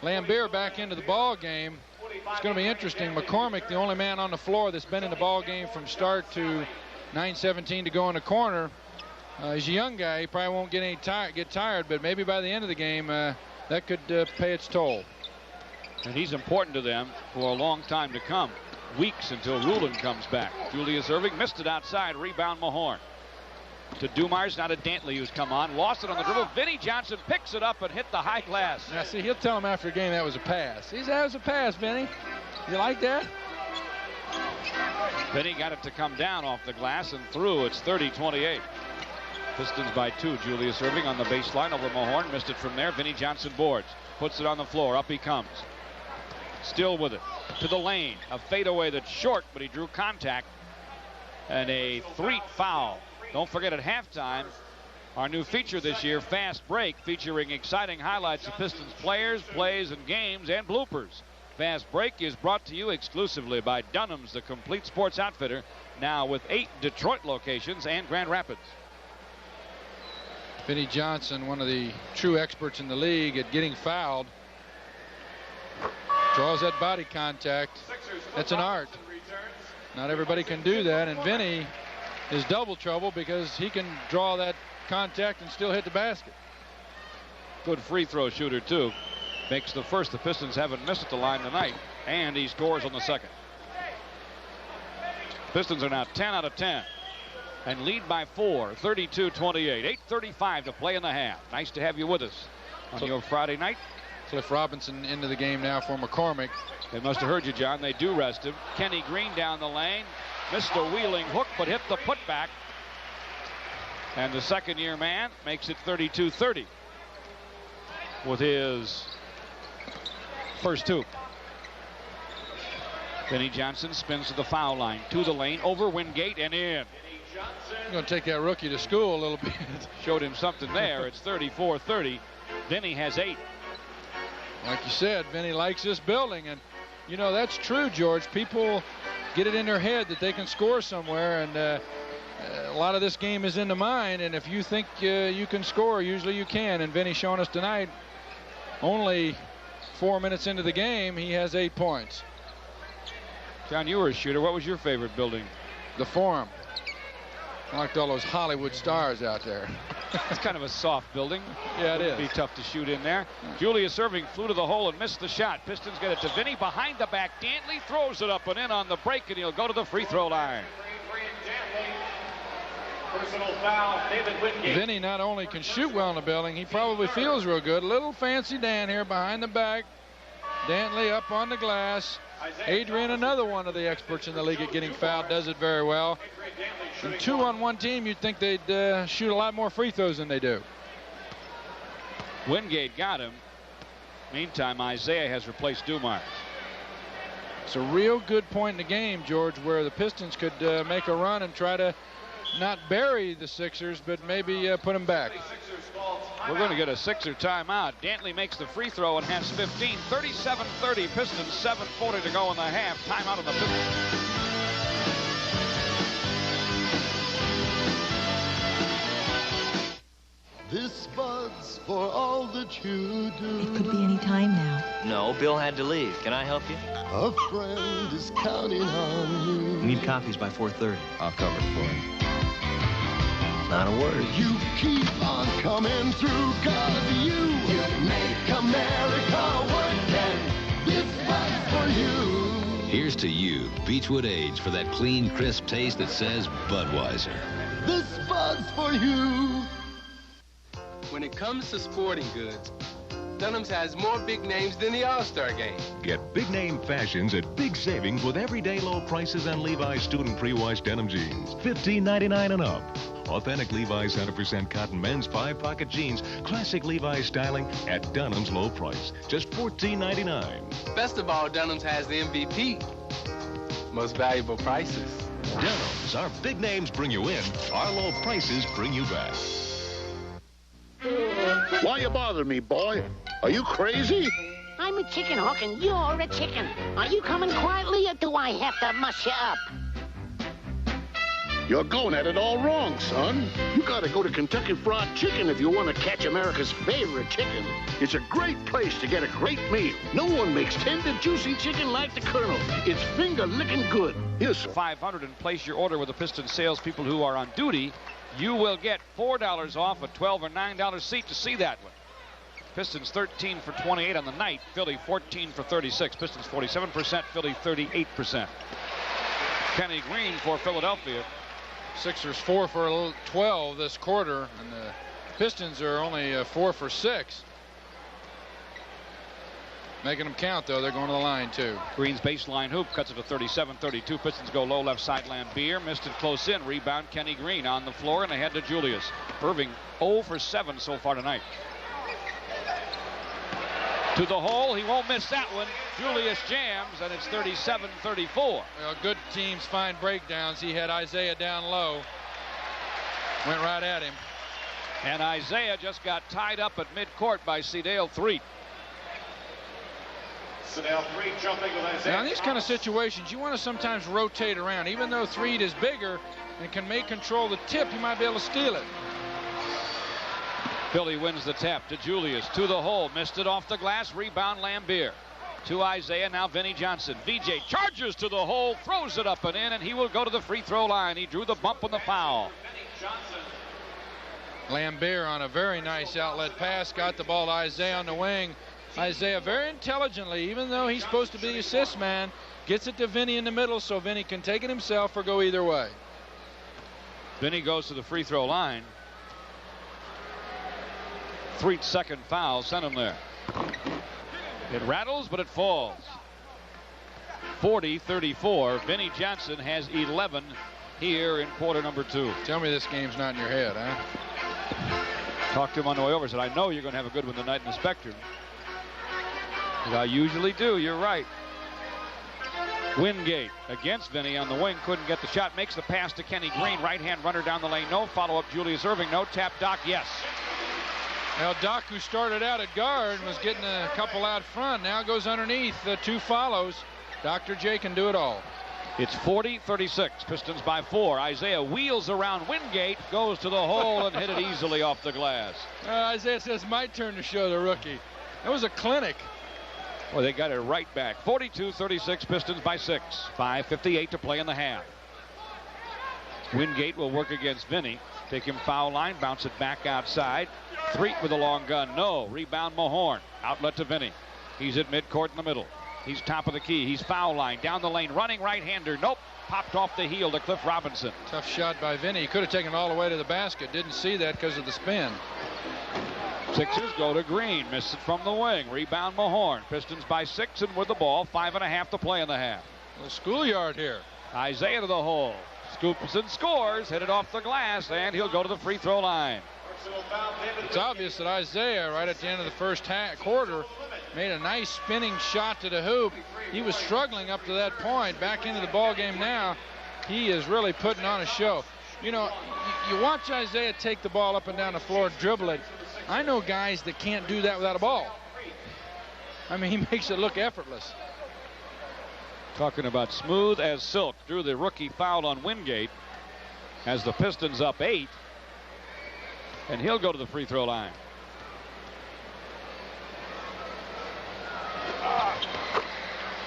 Lambier back into the ball game. It's going to be interesting. McCormick, the only man on the floor that's been in the ball game from start to 9:17 to go in the corner. He's a young guy. He probably won't get tired, but maybe by the end of the game, that could pay its toll. And he's important to them for a long time to come. Weeks until Rulin comes back. Julius Erving missed it outside. Rebound Mahorn. To Dumars, now to Dantley, who's come on. Lost it on the dribble. Vinnie Johnson picks it up and hit the high glass. Now, see, he'll tell him after a game that was a pass. He said that was a pass, Vinnie. You like that? Vinnie got it to come down off the glass and through. It's 30-28. Pistons by 2. Julius Erving on the baseline over Mahorn. Missed it from there. Vinnie Johnson boards. Puts it on the floor. Up he comes. Still with it. To the lane. A fadeaway that's short, but he drew contact. And a Threet foul. Don't forget at halftime, our new feature this year, Fast Break, featuring exciting highlights of Pistons players, plays, and games, and bloopers. Fast Break is brought to you exclusively by Dunham's, the complete sports outfitter, now with 8 Detroit locations and Grand Rapids. Vinnie Johnson, one of the true experts in the league at getting fouled. Draws that body contact. That's an art. Not everybody can do that, and Vinnie is double trouble because he can draw that contact and still hit the basket. Good free throw shooter, too. Makes the first. The Pistons haven't missed at the line tonight, and he scores on the second. Pistons are now 10 out of 10 and lead by 4, 32-28. 8:35 to play in the half. Nice to have you with us on your Friday night. Cliff Robinson into the game now for McCormick. They must have heard you, John. They do rest him. Kenny Green down the lane. Missed a wheeling hook, but hit the putback. And the second-year man makes it 32-30 with his first 2. Vinnie Johnson spins to the foul line. To the lane, over Wingate, and in. I'm going to take that rookie to school a little bit. Showed him something there. It's 34-30. Vinnie has 8. Like you said, Vinnie likes this building, and You know, that's true, George. People get it in their head that they can score somewhere, and a lot of this game is in the mind, and if you think you can score, usually you can. And Vinny's showing us tonight, only 4 minutes into the game, he has 8 points. John, you were a shooter. What was your favorite building? The Forum. I liked all those Hollywood stars out there. It's kind of a soft building. Yeah, it is. It'd be tough to shoot in there. Julius serving, flew to the hole and missed the shot. Pistons get it to Vinny behind the back. Dantley throws it up and in on the break, and he'll go to the free throw line. Personal foul, David Wingate. Vinny not only can shoot well in the building, he probably feels real good. A little fancy Dan here behind the back. Dantley up on the glass. Adrian, another one of the experts in the league at getting fouled, does it very well. And 2 on 1 team, you'd think they'd shoot a lot more free throws than they do. Wingate got him. Meantime, Isiah has replaced Dumars. It's a real good point in the game, George, where the Pistons could make a run and try to not bury the Sixers, but maybe put them back. We're going to get a Sixer timeout. Dantley makes the free throw and has 15. 37-30 Pistons, 7:40 to go in the half. Timeout on the Pistons. This bud's for all that you do. It could be any time now. No, Bill had to leave. Can I help you? A friend is counting on you. We need copies by 4:30. I'll cover it for him. Not a word. You keep on coming through, 'cause you make America work, and this bud's for you. Here's to you, Beechwood Age, for that clean, crisp taste that says Budweiser. This bud's for you. When it comes to sporting goods, Dunham's has more big names than the All-Star Game. Get big name fashions at big savings with everyday low prices on Levi's student pre-washed denim jeans. $15.99 and up. Authentic Levi's 100% cotton men's 5-pocket jeans. Classic Levi's styling at Dunham's low price. Just $14.99. Best of all, Dunham's has the MVP. Most valuable prices. Dunham's, our big names bring you in. Our low prices bring you back. Why you bothering me, boy? Are you crazy? I'm a chicken hook and you're a chicken. Are you coming quietly or do I have to muss you up? You're going at it all wrong, son. You gotta go to Kentucky Fried Chicken if you want to catch America's favorite chicken. It's a great place to get a great meal. No one makes tender, juicy chicken like the Colonel. It's finger-licking good. Here's 500 and place your order with the Pistons salespeople who are on duty. You will get $4 off a $12 or $9 seat to see that one. Pistons 13 for 28 on the night. Philly 14 for 36. Pistons 47%. Philly 38%. Kenny Green for Philadelphia. Sixers 4 for 12 this quarter, and the Pistons are only 4 for 6. Making them count, though. They're going to the line, too. Green's baseline hoop cuts it to 37-32. Pistons go low left side. Lambier missed it close in. Rebound Kenny Green on the floor and ahead to Julius. Irving 0 for 7 so far tonight. To the hole. He won't miss that one. Julius jams, and it's 37-34. Well, good teams find breakdowns. He had Isiah down low. Went right at him. And Isiah just got tied up at midcourt by Sedale Threet. Sedale Threet jumping with Isiah. Now, in these kind of situations, you want to sometimes rotate around. Even though Threet is bigger and can make control the tip, you might be able to steal it. Philly wins the tap to Julius. To the hole. Missed it off the glass. Rebound Lambier. To Isiah. Now Vinnie Johnson. VJ charges to the hole. Throws it up and in. And he will go to the free throw line. He drew the bump on the foul. Lambier on a very nice outlet pass. Got the ball to Isiah on the wing. Isiah very intelligently, even though he's supposed to be the assist man, gets it to Vinny in the middle so Vinny can take it himself or go either way. Vinny goes to the free throw line. Threet's second foul sent him there. It rattles, but it falls. 40-34. Vinnie Johnson has 11 here in quarter number 2. Tell me this game's not in your head, huh? Talked to him on the way over. Said, I know you're going to have a good one tonight in the Spectrum. And I usually do. You're right. Wingate against Vinny on the wing. Couldn't get the shot. Makes the pass to Kenny Green. Right-hand runner down the lane. No follow-up. Julius Irving. No tap. Doc, yes. Now, Doc, who started out at guard, was getting a couple out front, now goes underneath. 2 follows. Dr. J can do it all. It's 40-36. Pistons by 4. Isiah wheels around Wingate, goes to the hole and hit it easily off the glass. Isiah says, my turn to show the rookie. That was a clinic. Well, they got it right back. 42-36. Pistons by 6. 5:58 to play in the half. Wingate will work against Vinny. Take him foul line, bounce it back outside. Threet with a long gun. No. Rebound Mahorn. Outlet to Vinny. He's at midcourt in the middle. He's top of the key. He's foul line. Down the lane. Running right-hander. Nope. Popped off the heel to Cliff Robinson. Tough shot by Vinny. He could have taken it all the way to the basket. Didn't see that because of the spin. Sixers go to Green. Missed it from the wing. Rebound Mahorn. Pistons by 6 and with the ball. 5.5 to play in the half. A little schoolyard here. Isiah to the hole. Scoops and scores. Hit it off the glass, and he'll go to the free throw line. It's obvious that Isiah, right at the end of the first quarter, made a nice spinning shot to the hoop. He was struggling up to that point. Back into the ball game now. He is really putting on a show. You know, you watch Isiah take the ball up and down the floor, dribble it. I know guys that can't do that without a ball. I mean, he makes it look effortless. Talking about smooth as silk. Drew the rookie foul on Wingate as the Pistons up 8. And he'll go to the free throw line.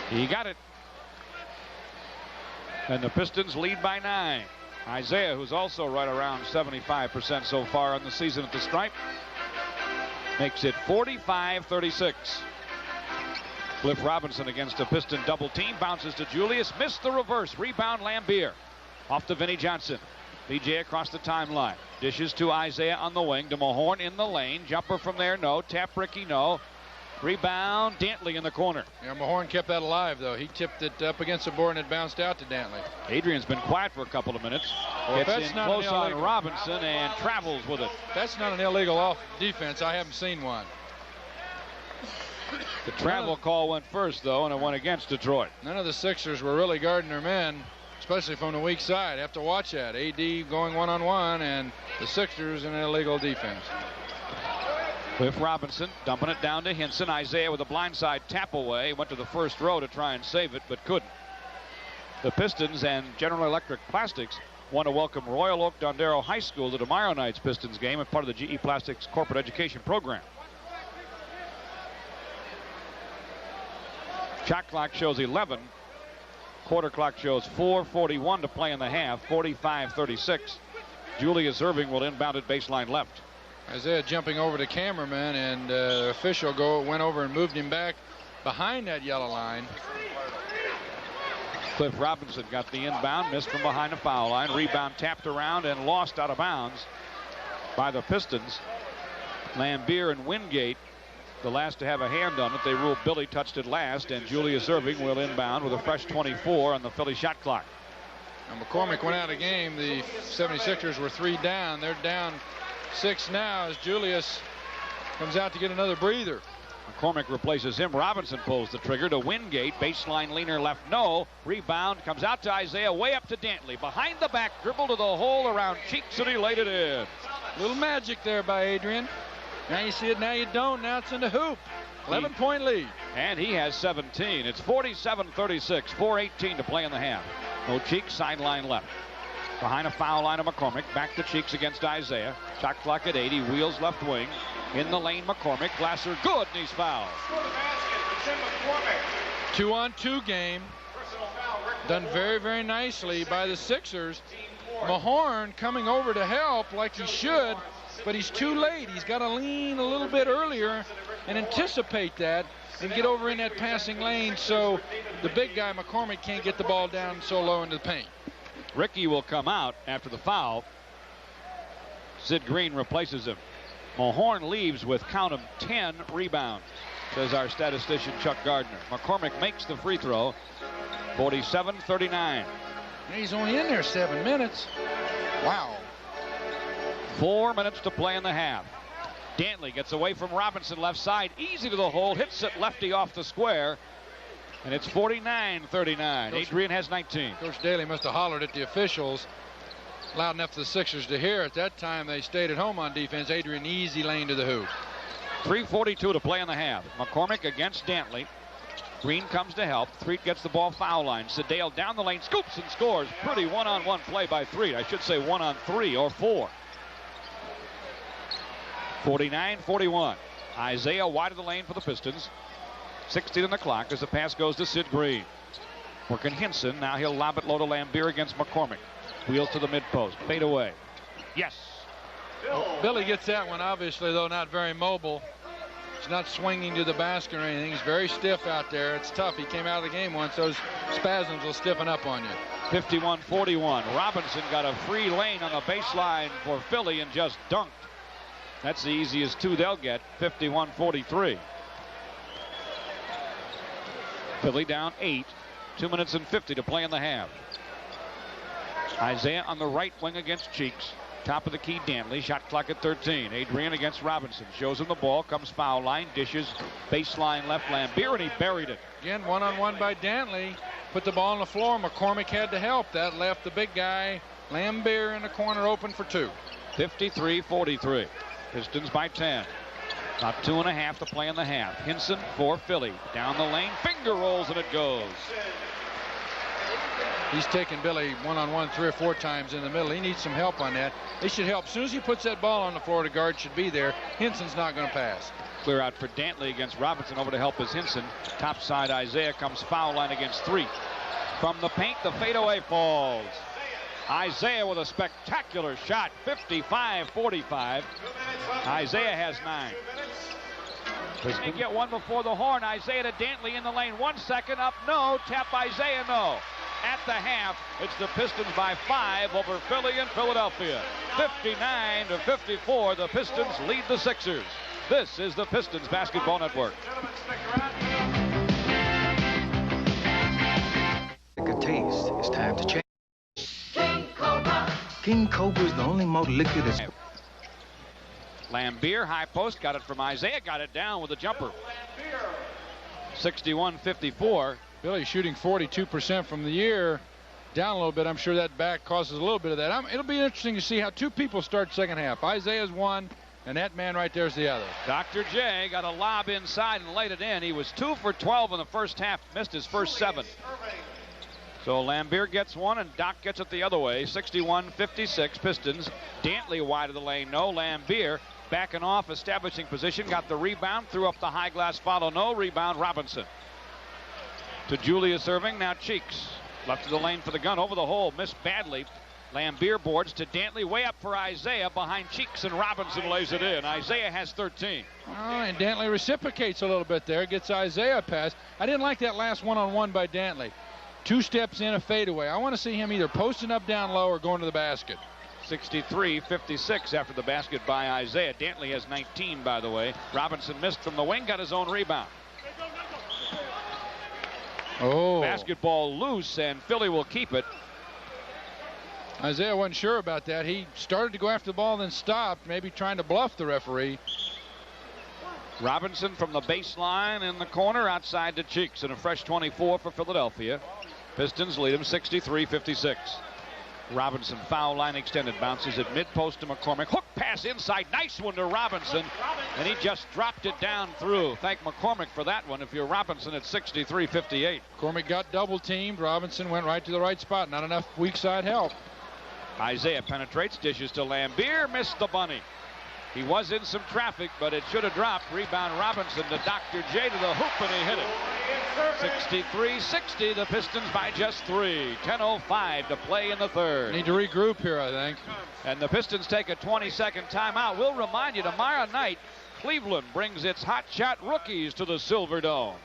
He got it. And the Pistons lead by 9. Isiah, who's also right around 75% so far on the season at the stripe, makes it 45-36. Cliff Robinson against a Piston double team. Bounces to Julius. Missed the reverse. Rebound Lambier. Off to Vinnie Johnson. BJ across the timeline. Dishes to Isiah on the wing. To Mahorn in the lane. Jumper from there, no. Tap Ricky, no. Rebound Dantley in the corner. Yeah, Mahorn kept that alive, though. He tipped it up against the board and it bounced out to Dantley. Adrian's been quiet for a couple of minutes. Well, gets in close on Robinson and travels with it. That's not an illegal off defense. I haven't seen one. The travel call went first, though, and it went against Detroit. None of the Sixers were really guarding their men, especially from the weak side. Have to watch that. AD going one-on-one, and the Sixers in an illegal defense. Cliff Robinson dumping it down to Hinson. Isiah with a blindside tap away. Went to the first row to try and save it, but couldn't. The Pistons and General Electric Plastics want to welcome Royal Oak Dondero High School to tomorrow night's Pistons game as part of the GE Plastics corporate education program. Shot clock shows 11. Quarter clock shows 4:41 to play in the half. 45-36. Julius Erving will inbound at baseline left. Isiah jumping over the cameraman, and the official went over and moved him back behind that yellow line. Cliff Robinson got the inbound, missed from behind the foul line. Rebound tapped around and lost out of bounds by the Pistons. Lambier and Wingate, the last to have a hand on it. They ruled Billy touched it last, and Julius Erving will inbound with a fresh 24 on the Philly shot clock. Now McCormick went out of game. The 76ers were 3 down. They're down 6 now as Julius comes out to get another breather. McCormick replaces him. Robinson pulls the trigger to Wingate. Baseline leaner left, no. Rebound comes out to Isiah, way up to Dantley. Behind the back, dribble to the hole around Cheeks, and he laid it in. Little magic there by Adrian. Now you see it, now you don't. Now it's in the hoop. 11-point lead. And he has 17. It's 47-36. 4:18 to play in the half. No Cheeks, sideline left. Behind a foul line of McCormick. Back to Cheeks against Isiah. Shot clock at 80. Wheels left wing. In the lane, McCormick. Glasser good, and he's fouled. 2-on-2 game. Done very, very nicely by the Sixers. Mahorn coming over to help like he should, but he's too late. He's got to lean a little bit earlier and anticipate that and get over in that passing lane so the big guy, McCormick, can't get the ball down so low into the paint. Ricky will come out after the foul. Sid Green replaces him. Mahorn leaves with, count 'em, 10 rebounds, says our statistician Chuck Gardner. McCormick makes the free throw. 47-39. He's only in there 7 minutes. Wow. 4 minutes to play in the half. Dantley gets away from Robinson left side. Easy to the hole. Hits it lefty off the square. And it's 49-39. Adrian has 19. Coach Daly must have hollered at the officials loud enough for the Sixers to hear. At that time, they stayed at home on defense. Adrian easy lane to the hoop. 3:42 to play in the half. McCormick against Dantley. Green comes to help. Threet gets the ball foul line. Sedale down the lane, scoops and scores. Pretty one-on-one play by Threet. I should say 1-on-3 or 4. 49-41. Isiah wide of the lane for the Pistons. 16 on the clock as the pass goes to Sid Green. Working Hinson. Now he'll lob it low to Lambier against McCormick. Wheels to the mid-post. Fade away. Yes. Billy gets that one, obviously, though not very mobile. He's not swinging to the basket or anything. He's very stiff out there. It's tough. He came out of the game once. Those spasms will stiffen up on you. 51-41. Robinson got a free lane on the baseline for Philly and just dunked. That's the easiest 2 they'll get. 51-43. Philly down 8. 2 minutes and 50 to play in the half. Isiah on the right wing against Cheeks. Top of the key, Dantley. Shot clock at 13. Adrian against Robinson. Shows him the ball. Comes foul line. Dishes. Baseline left Lambier, and he buried it. Again, one-on-one by Dantley. Put the ball on the floor. McCormick had to help. That left the big guy, Lambier, in the corner open for 2. 53-43. Pistons by 10. About 2.5 to play in the half. Hinson for Philly. Down the lane. Finger rolls, and it goes. He's taken Billy one-on-one 3 or 4 times in the middle. He needs some help on that. They should help. As soon as he puts that ball on the floor, the guard should be there. Hinson's not going to pass. Clear out for Dantley against Robinson. Over to help is Hinson. Top side, Isiah comes foul line against Threet. From the paint, the fadeaway falls. Isiah with a spectacular shot. 55-45. Isiah has 9. They get one before the horn. Isiah to Dantley in the lane. 1 second up. No. Tap Isiah. No. At the half, it's the Pistons by 5 over Philly and Philadelphia. 59-54, the Pistons lead the Sixers. This is the Pistons Basketball Network. Like a taste, it's time to change. King Cobra. King Cobra is the only malt liquor that's... Lambier, high post, got it from Isiah, got it down with a jumper. 61-54. Billy shooting 42% from the year, down a little bit. I'm sure that back causes a little bit of that. It'll be interesting to see how 2 people start second half. Isiah's one, and that man right there is the other. Dr. J got a lob inside and laid it in. He was 2 for 12 in the first half, missed his first 7. So Lambier gets one, and Doc gets it the other way. 61-56, Pistons. Dantley wide of the lane, no. Lambier backing off, establishing position, got the rebound, threw up the high glass follow, no. Rebound, Robinson. To Julius Erving, now Cheeks. Left of the lane for the gun, over the hole, missed badly. Lambier boards to Dantley, way up for Isiah, behind Cheeks, and Robinson lays it in. Isiah has 13. Oh, and Dantley reciprocates a little bit there, gets Isiah a pass. I didn't like that last one-on-one by Dantley. 2 steps in, a fadeaway. I want to see him either posting up down low or going to the basket. 63-56 after the basket by Isiah. Dantley has 19, by the way. Robinson missed from the wing, got his own rebound. Oh. Basketball loose, and Philly will keep it. Isiah wasn't sure about that. He started to go after the ball, then stopped, maybe trying to bluff the referee. Robinson from the baseline in the corner, outside to Cheeks, and a fresh 24 for Philadelphia. Pistons lead him 63-56. Robinson, foul line extended, bounces at mid-post to McCormick. Hook pass inside, nice one to Robinson, and he just dropped it down through. Thank McCormick for that one. If you're Robinson, it's 63-58. McCormick got double-teamed. Robinson went right to the right spot. Not enough weak side help. Isiah penetrates, dishes to Lambier, missed the bunny. He was in some traffic, but it should have dropped. Rebound Robinson to Dr. J to the hoop, and he hit it. 63-60, the Pistons by just 3. 10:05 to play in the third. Need to regroup here, I think. And the Pistons take a 20-second timeout. We'll remind you, tomorrow night, Cleveland brings its hot shot rookies to the Silver Dome.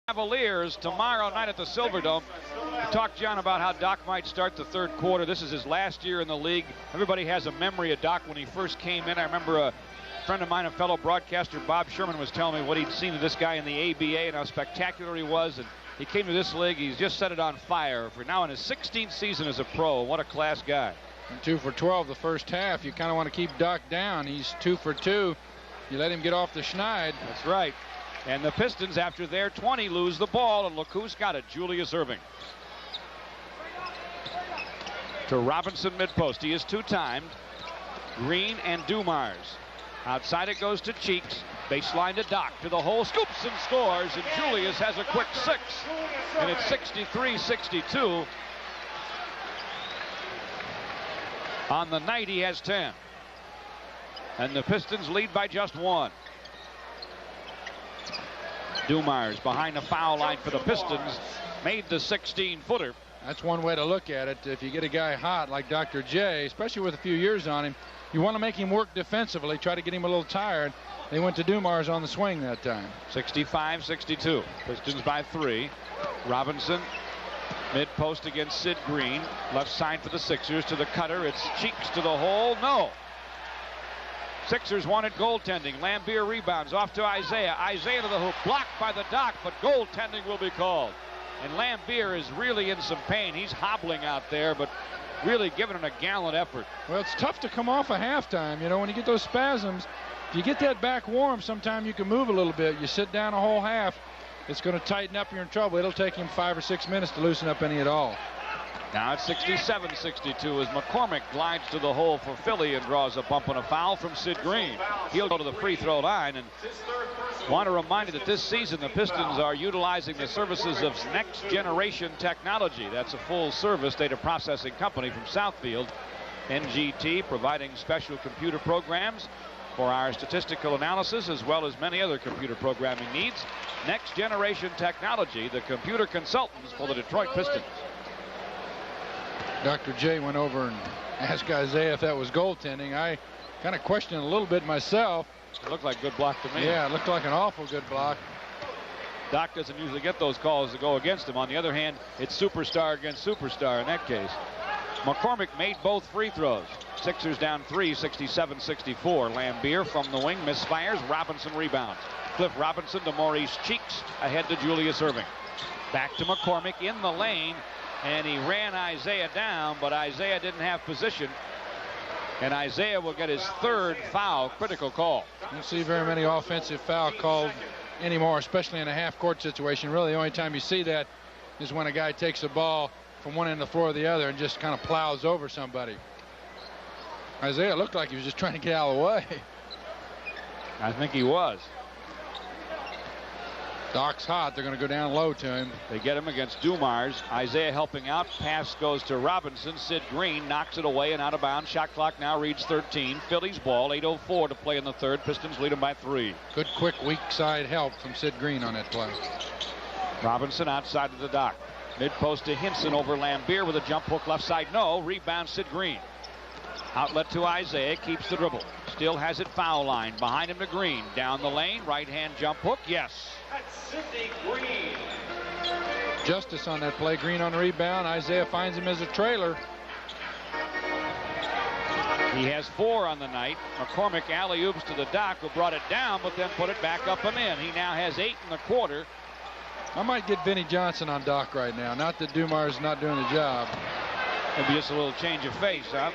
Cavaliers tomorrow night at the Silverdome. We talked, John, about how Doc might start the third quarter. This is his last year in the league. Everybody has a memory of Doc when he first came in. I remember a friend of mine, a fellow broadcaster, Bob Sherman, was telling me what he'd seen of this guy in the ABA and how spectacular he was. And he came to this league. He's just set it on fire. For now in his 16th season as a pro. What a class guy. And 2 for 12 the first half. You kind of want to keep Doc down. He's 2 for 2. You let him get off the schneid. That's right. And the Pistons, after their 20, lose the ball, and look who's got it, Julius Erving. To Robinson mid-post. He is two-timed. Green and Dumars. Outside it goes to Cheeks. Baseline to Doc. To the hole. Scoops and scores. And Julius has a quick 6. And it's 63-62. On the night, he has 10. And the Pistons lead by just 1. Dumars behind the foul line for the Pistons. Made the 16-footer. That's one way to look at it. If you get a guy hot like Dr. J, especially with a few years on him, you want to make him work defensively, try to get him a little tired. They went to Dumars on the swing that time. 65-62. Pistons by 3. Robinson mid-post against Sid Green. Left side for the Sixers to the cutter. It's Cheeks to the hole. No. Sixers wanted goaltending. Lambier rebounds off to Isiah. Isiah to the hoop. Blocked by the Doc, but goaltending will be called. And Lambier is really in some pain. He's hobbling out there, but really giving it a gallant effort. Well, it's tough to come off a halftime. You know, when you get those spasms, if you get that back warm, sometimes you can move a little bit. You sit down a whole half, it's going to tighten up. You're in trouble. It'll take him 5 or 6 minutes to loosen up any at all. Now it's 67-62 as McCormick glides to the hole for Philly and draws a bump and a foul from Sid Green. He'll go to the free throw line, and want to remind you that this season the Pistons are utilizing the services of Next Generation Technology. That's a full service data processing company from Southfield. NGT providing special computer programs for our statistical analysis as well as many other computer programming needs. Next Generation Technology, the computer consultants for the Detroit Pistons. Dr. J went over and asked Isiah if that was goaltending. I kind of questioned a little bit myself. It looked like a good block to me. Yeah, it looked like an awful good block. Doc doesn't usually get those calls to go against him. On the other hand, it's superstar against superstar in that case. McCormick made both free throws. Sixers down 3, 67-64. Lambier from the wing misfires. Robinson rebounds. Cliff Robinson to Maurice Cheeks. Ahead to Julius Erving. Back to McCormick in the lane. And he ran Isiah down, but Isiah didn't have position. And Isiah will get his 3rd foul, critical call. You don't see very many offensive foul called anymore, especially in a half-court situation. Really, the only time you see that is when a guy takes the ball from one end of the floor to the other and just kind of plows over somebody. Isiah looked like he was just trying to get out of the way. I think he was. Doc's hot. They're going to go down low to him. They get him against Dumars. Isiah helping out. Pass goes to Robinson. Sid Green knocks it away and out of bounds. Shot clock now reads 13. Phillies ball. 8:04 to play in the 3rd. Pistons lead them by 3. Good, quick, weak side help from Sid Green on that play. Robinson outside of the Doc. Mid-post to Hinson over Lambier with a jump hook left side. No. Rebound Sid Green. Outlet to Isiah. Keeps the dribble. Still has it foul line. Behind him to Green. Down the lane. Right-hand jump hook. Yes. That's Sidney Green. Justice on that play. Green on the rebound. Isiah finds him as a trailer. He has 4 on the night. McCormick alley-oops to the Doc, who brought it down, but then put it back up and in. He now has 8 in the quarter. I might get Vinnie Johnson on Doc right now. Not that Dumars is not doing the job. Maybe just a little change of face, huh?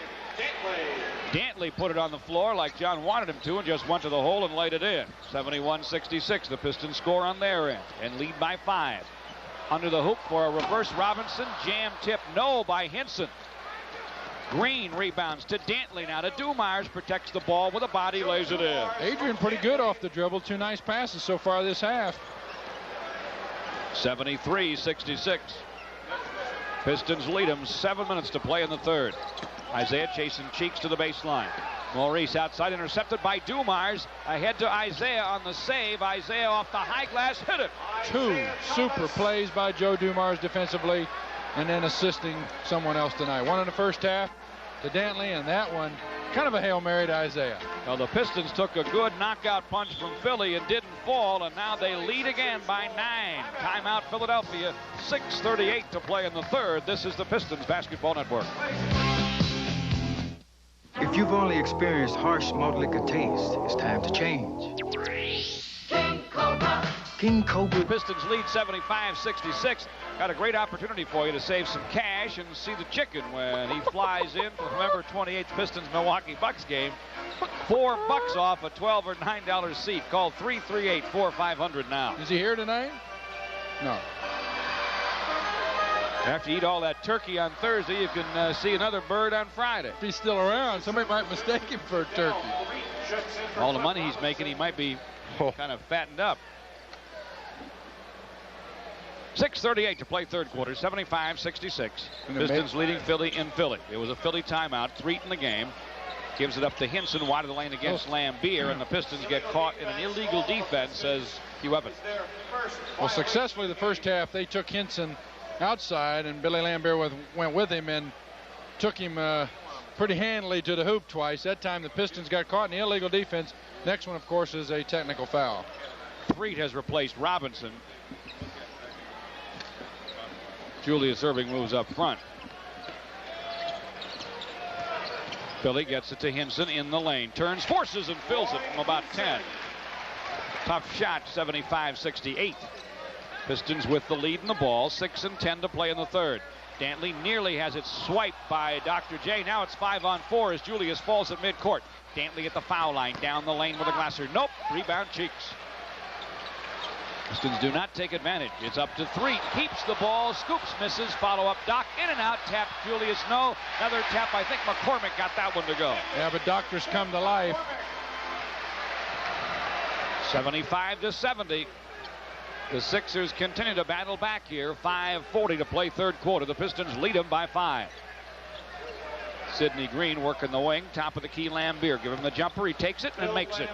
Dantley put it on the floor like John wanted him to and just went to the hole and laid it in. 71-66. The Pistons score on their end and lead by 5. Under the hoop for a reverse Robinson. Jam tip no by Hinson. Green rebounds to Dantley now to Dumars. Protects the ball with a body, lays it in. Adrian pretty good off the dribble. 2 nice passes so far this half. 73-66. Pistons lead them. 7 minutes to play in the 3rd. Isiah chasing Cheeks to the baseline. Maurice outside, intercepted by Dumars. Ahead to Isiah on the save. Isiah off the high glass, hit it. 2 super plays by Joe Dumars defensively, and then assisting someone else tonight. 1 in the first half to Dantley, and that one kind of a Hail Mary to Isiah. Well, the Pistons took a good knockout punch from Philly and didn't fall, and now they lead again by 9. Timeout Philadelphia. 6:38 to play in the 3rd. This is the Pistons Basketball Network. If you've only experienced harsh malt liquor taste, it's time to change. King Cobra. Pistons lead 75-66. got a great opportunity for you to save some cash and see the chicken when he flies in for November 28th Pistons Milwaukee Bucks game. $4 off a $12 or $9 seat. Call 338-4500 now. Is he here tonight? No. After you eat all that turkey on Thursday, you can see another bird on Friday. If he's still around, somebody might mistake him for a turkey. All the money he's making, he might be kind of fattened up. 6:38 to play third quarter, 75-66. Pistons leading Philly in Philly. It was a Philly timeout, 3 in the game. Gives it up to Hinson, wide of the lane against Lambier, and the Pistons get caught in an illegal defense, says Hugh Evans. Well, successfully the first half, they took Hinson outside, and Billy Lambier went with him and took him pretty handily to the hoop twice. That time the Pistons got caught in the illegal defense. Next one, of course, is a technical foul. Threet has replaced Robinson. Julius Erving moves up front. Philly gets it to Hinson in the lane. Turns, forces, and fills it from about 10. Tough shot, 75-68. Pistons with the lead in the ball. 6 and 10 to play in the third. Dantley nearly has it swiped by Dr. J. Now it's 5-on-4 as Julius falls at midcourt. Dantley at the foul line, down the lane with a Glasser. Nope, rebound Cheeks. Pistons do not take advantage. It's up to 3. Keeps the ball. Scoops, misses. Follow up. Doc in and out. Tap Julius. No. Another tap. I think McCormick got that one to go. Yeah, but Doctor's come to life. 75-70. The Sixers continue to battle back here. 5:40 to play third quarter. The Pistons lead them by 5. Sidney Green working the wing. Top of the key, Lambier. Give him the jumper. He takes it and makes it.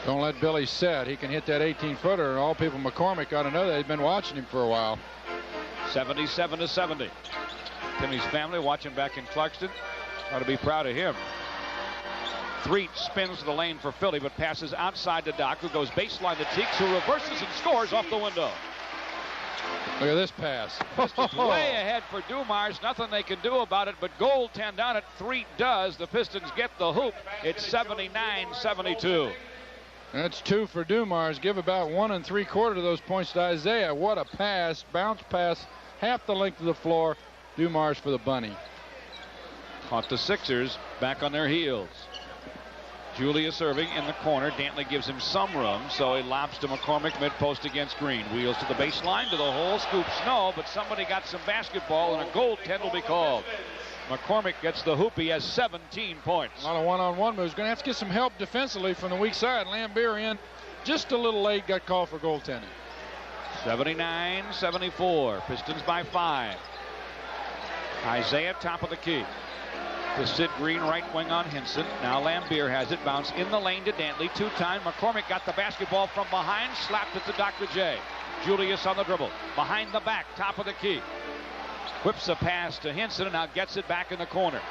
Don't let Billy set. He can hit that 18-footer, and all people McCormick ought to know that. They've been watching him for a while. 77-70. Timmy's family watching back in Clarkston. Ought to be proud of him. Threet spins the lane for Philly, but passes outside to Doc, who goes baseline to Cheeks, who reverses and scores off the window. Look at this pass. Way ahead for Dumars. Nothing they can do about it, but goaltend down it. Threet does. The Pistons get the hoop. It's 79-72. That's 2 for Dumars. Give about 1 3/4 of those points to Isiah. What a pass. Bounce pass. Half the length of the floor. Dumars for the bunny. Caught the Sixers back on their heels. Julius Erving in the corner. Dantley gives him some room, so he lobs to McCormick mid-post against Green. Wheels to the baseline, to the hole. Scoops, no, but somebody got some basketball, and a goaltend will be called. McCormick gets the hoop. He has 17 points. A lot of one-on-one moves. Going to have to get some help defensively from the weak side. Lambier in just a little late. Got called for goaltending. 79-74. Pistons by 5. Isiah top of the key. To Sid Green, right wing on Hinson. Now Lambier has it. Bounce in the lane to Dantley. 2-time. McCormick got the basketball from behind. Slapped it to Dr. J. Julius on the dribble. Behind the back. Top of the key. Whips a pass to Hinson and now gets it back in the corner.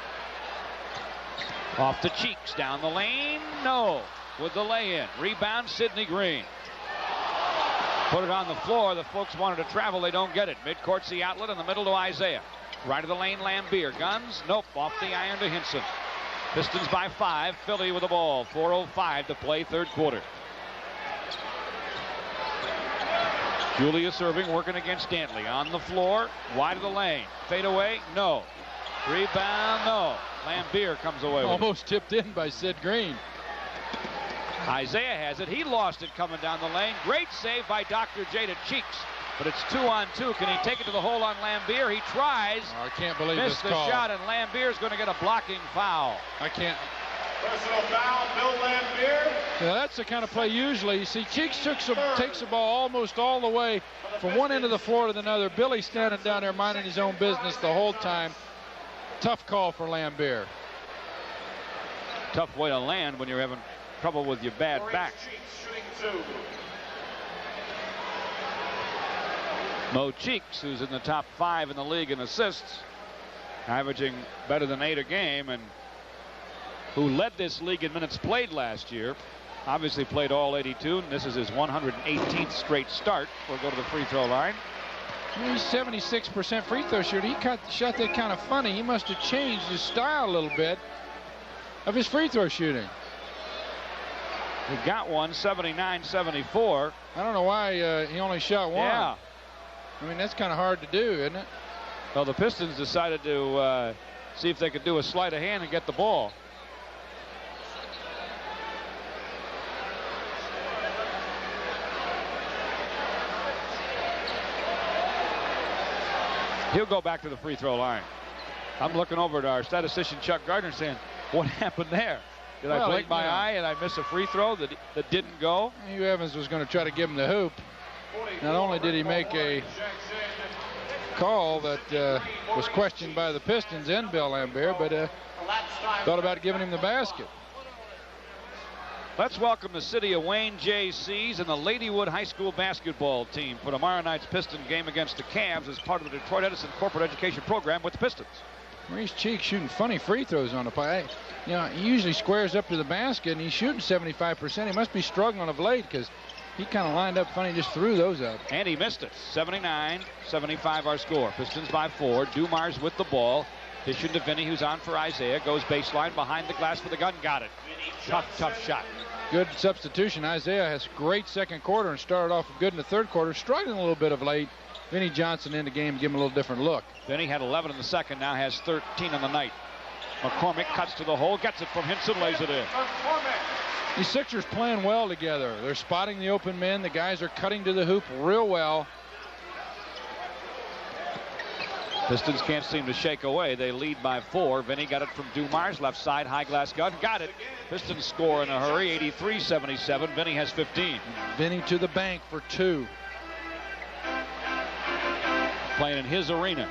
Off the Cheeks, down the lane, no. With the lay-in, rebound Sidney Green. Put it on the floor, the folks wanted to travel, they don't get it. Midcourt's the outlet, in the middle to Isiah. Right of the lane, Lambier, guns, nope, off the iron to Hinson. Pistons by 5, Philly with the ball, 4:05 to play third quarter. Julius Erving working against Dantley. On the floor, wide of the lane. Fade away, no. Rebound, no. Lambier comes away with it. Almost tipped in by Sid Green. Isiah has it. He lost it coming down the lane. Great save by Dr. J to Cheeks. But it's 2-on-2. Can he take it to the hole on Lambier? He tries. Oh, I can't believe this call. Missed the shot, and Lambier's going to get a blocking foul. I can't. Personal foul, Bill Lambier. Now that's the kind of play usually. You see, Cheeks takes the ball almost all the way from one end of the floor to another. Billy standing down there minding his own business the whole time. Tough call for Lambier. Tough way to land when you're having trouble with your bad back. Mo Cheeks, who's in the top 5 in the league in assists, averaging better than 8 a game, and who led this league in minutes played last year. Obviously played all 82, and this is his 118th straight start. We'll go to the free throw line. He's 76% free throw shooter. He shot that kind of funny. He must have changed his style a little bit of his free throw shooting. He got one, 79-74. I don't know why he only shot one. Yeah. I mean, that's kind of hard to do, isn't it? Well, the Pistons decided to see if they could do a sleight of hand and get the ball. He'll go back to the free throw line. I'm looking over at our statistician Chuck Gardner saying, what happened there? Did I blink my eye and I miss a free throw that didn't go? Hugh Evans was going to try to give him the hoop. Not only did he make a call that was questioned by the Pistons and Bill Laimbeer, but thought about giving him the basket. Let's welcome the city of Wayne JCs and the Ladywood High School basketball team for tomorrow night's Piston game against the Cavs as part of the Detroit Edison Corporate Education Program with the Pistons. Maurice Cheek shooting funny free throws on the play. You know, he usually squares up to the basket, and he's shooting 75%. He must be struggling of late because he kind of lined up funny, just threw those up. And he missed it. 79-75 our score. Pistons by 4. Dumars with the ball. Dishing to Vinny, who's on for Isiah. Goes baseline behind the glass for the gun. Got it. Tough shot. Good substitution. Isiah has great second quarter and started off good in the third quarter. Struggling a little bit of late. Vinny Johnson in the game, give him a little different look. Vinny had 11 in the second, now has 13 on the night. McCormick cuts to the hole, gets it from Hinson, lays it in. These Sixers playing well together. They're spotting the open men. The guys are cutting to the hoop real well. Pistons can't seem to shake away. They lead by 4. Vinny got it from Dumars, left side, high glass gun. Got it. Pistons score in a hurry, 83-77. Vinny has 15. Vinny to the bank for 2. Playing in his arena.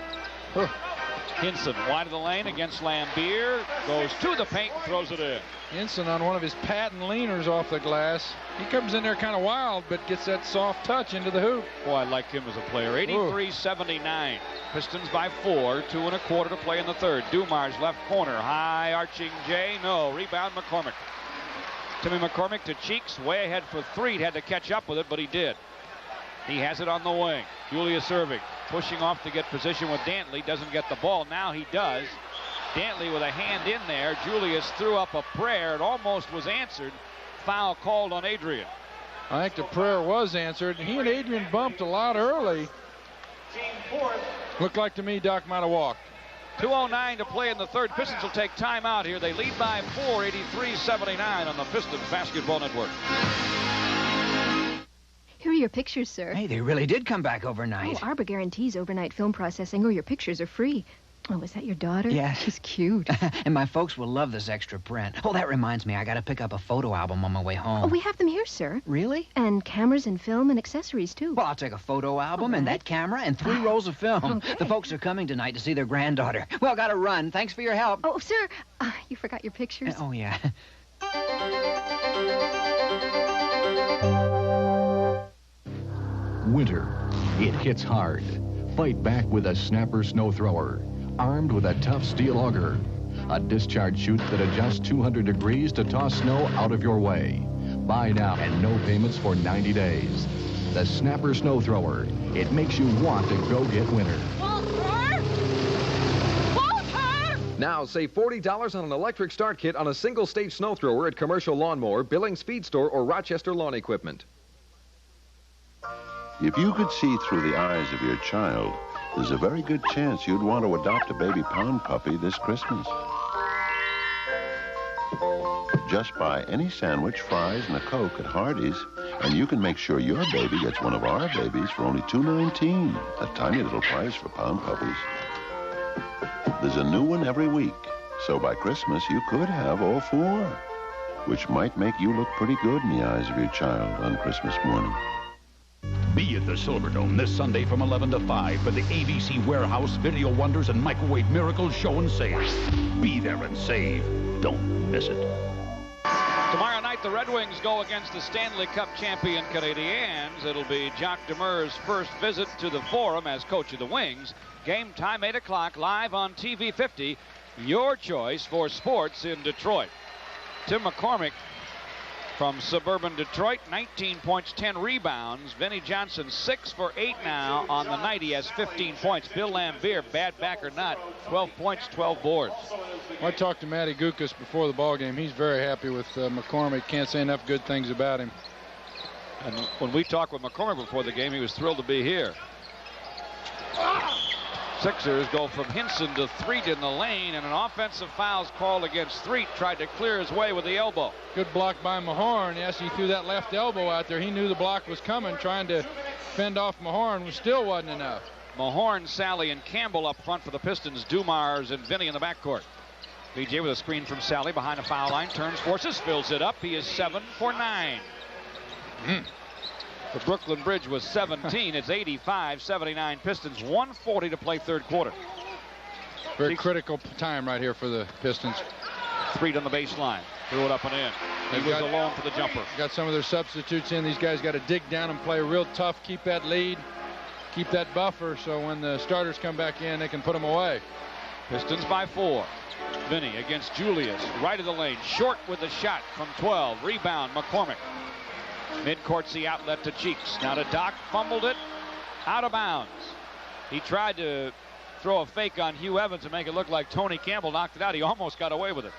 Hinson wide of the lane against Laimbeer. Goes to the paint and throws it in. Hinson on one of his patent leaners off the glass. He comes in there kind of wild, but gets that soft touch into the hoop. Boy, I like him as a player. 83-79. Pistons by 4. 2 1/4 to play in the third. Dumars left corner. High arching J. No. Rebound McCormick. Timmy McCormick to Cheeks. Way ahead for 3. He had to catch up with it, but he did. He has it on the wing. Julius serving. Pushing off to get position with Dantley. Doesn't get the ball. Now he does. Dantley with a hand in there. Julius threw up a prayer. It almost was answered. Foul called on Adrian. I think the prayer was answered. He and Adrian bumped a lot early. Looked like to me Doc might have walked. 2:09 to play in the third. Pistons will take time out here. They lead by 4, 83-79 on the Pistons Basketball Network. Here are your pictures, sir. Hey, they really did come back overnight. Oh, Arbor guarantees overnight film processing or your pictures are free. Oh, is that your daughter? Yeah. She's cute. And my folks will love this extra print. Oh, that reminds me, I got to pick up a photo album on my way home. Oh, we have them here, sir. Really? And cameras and film and accessories, too. Well, I'll take a photo album and that camera and 3 rolls of film. Okay. The folks are coming tonight to see their granddaughter. Well, got to run. Thanks for your help. Oh, sir, you forgot your pictures. Oh, yeah. Winter. It hits hard. Fight back with a Snapper snow thrower, armed with a tough steel auger, a discharge chute that adjusts 200 degrees to toss snow out of your way. Buy now and no payments for 90 days. The Snapper snow thrower. It makes you want to go get winter. Now save $40 on an electric start kit on a single-stage snow thrower at Commercial Lawnmower, Billings Feed Store, or Rochester Lawn Equipment. If you could see through the eyes of your child, there's a very good chance you'd want to adopt a baby pound puppy this Christmas. Just buy any sandwich, fries, and a Coke at Hardee's, and you can make sure your baby gets one of our babies for only $2.19, a tiny little price for pound puppies. There's a new one every week, so by Christmas you could have all 4, which might make you look pretty good in the eyes of your child on Christmas morning. Be at the Silverdome this Sunday from 11 to 5 for the ABC Warehouse Video Wonders and Microwave Miracles Show and Sale. Be there and save. Don't miss it. Tomorrow night, the Red Wings go against the Stanley Cup champion Canadiens. It'll be Jacques Demers' first visit to the Forum as coach of the Wings. Game time, 8 o'clock, live on TV 50. Your choice for sports in Detroit. Tim McCormick from suburban Detroit, 19 points, 10 rebounds. Vinny Johnson, 6 for 8 now on the night. He has 15 points. Bill Laimbeer, bad back or not, 12 points, 12 boards. I talked to Matty Gukas before the ball game. He's very happy with McCormick. Can't say enough good things about him. And when we talked with McCormick before the game, he was thrilled to be here. Sixers go from Hinson to Threet in the lane, and an offensive foul's called against Threet. Tried to clear his way with the elbow. Good block by Mahorn. Yes, he threw that left elbow out there. He knew the block was coming, trying to fend off Mahorn. Still wasn't enough. Mahorn, Sally, and Campbell up front for the Pistons. Dumars and Vinny in the backcourt. BJ with a screen from Sally behind the foul line. Turns, forces, fills it up. He is 7 for 9. The Brooklyn Bridge was 17. It's 85-79 Pistons. 1:40 to play third quarter. Very critical time right here for the Pistons. Threet on the baseline. Threw it up and in. He was alone for the jumper. Got some of their substitutes in. These guys got to dig down and play real tough. Keep that lead. Keep that buffer so when the starters come back in, they can put them away. Pistons by 4. Vinny against Julius. Right of the lane. Short with the shot from 12. Rebound, McCormick. Midcourt's the outlet to Cheeks. Now to Doc. Fumbled it. Out of bounds. He tried to throw a fake on Hugh Evans and make it look like Tony Campbell knocked it out. He almost got away with it.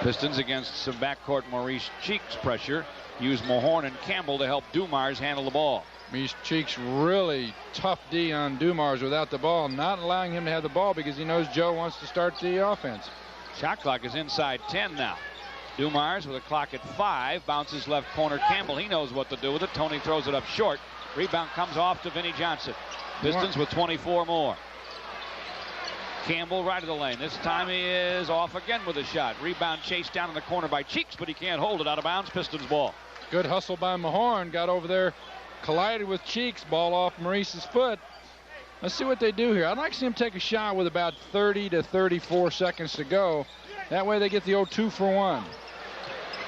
Pistons against some backcourt Maurice Cheeks pressure. Use Mahorn and Campbell to help Dumars handle the ball. Maurice Cheeks really tough D on Dumars without the ball, not allowing him to have the ball because he knows Joe wants to start the offense. Shot clock is inside 10 now. Dumars with a clock at 5. Bounces left corner. Campbell, he knows what to do with it. Tony throws it up short. Rebound comes off to Vinnie Johnson. Pistons with 24 more. Campbell right of the lane. This time he is off again with a shot. Rebound chased down in the corner by Cheeks, but he can't hold it. Out of bounds. Pistons ball. Good hustle by Mahorn. Got over there, collided with Cheeks. Ball off Maurice's foot. Let's see what they do here. I'd like to see him take a shot with about 30 to 34 seconds to go. That way they get the 0-2 for 1.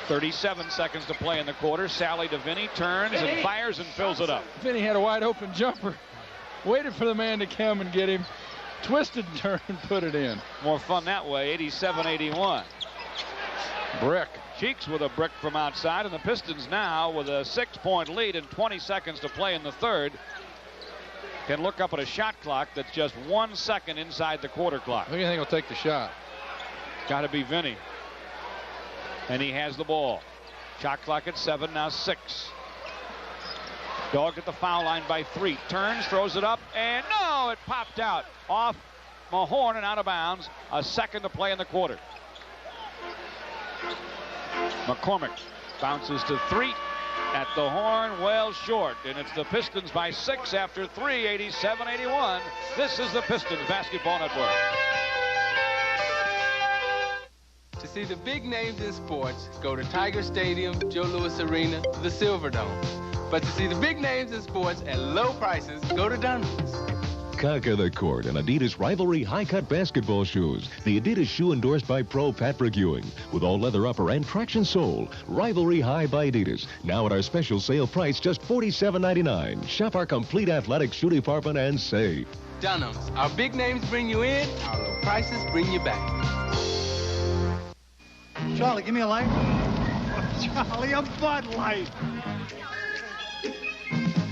37 seconds to play in the quarter. Sally to Vinny. Turns and fires and fills it up. Vinny had a wide open jumper. Waited for the man to come and get him. Twisted and turned and put it in. More fun that way. 87-81. Brick. Cheeks with a brick from outside, and the Pistons now with a 6-point lead and 20 seconds to play in the third. Can look up at a shot clock that's just 1 second inside the quarter clock. Who do you think will take the shot? Got to be Vinny. And he has the ball. Shot clock at 7, now 6. Dogged at the foul line by 3. Turns, throws it up, and no, it popped out. Off Mahorn and out of bounds. A second to play in the quarter. McCormick bounces to 3. At the horn, well short, and it's the Pistons by 6 after 3, 87-81. This is the Pistons Basketball Network. To see the big names in sports, go to Tiger Stadium, Joe Louis Arena, the Silverdome. But to see the big names in sports at low prices, go to Dunham's. Conquer the court in Adidas Rivalry high-cut basketball shoes. The Adidas shoe endorsed by pro Patrick Ewing. With all leather upper and traction sole. Rivalry High by Adidas. Now at our special sale price, just $47.99. Shop our complete athletic shoe department and save. Dunham's. Our big names bring you in. Our low prices bring you back. Charlie, give me a light. Charlie, a Bud Light.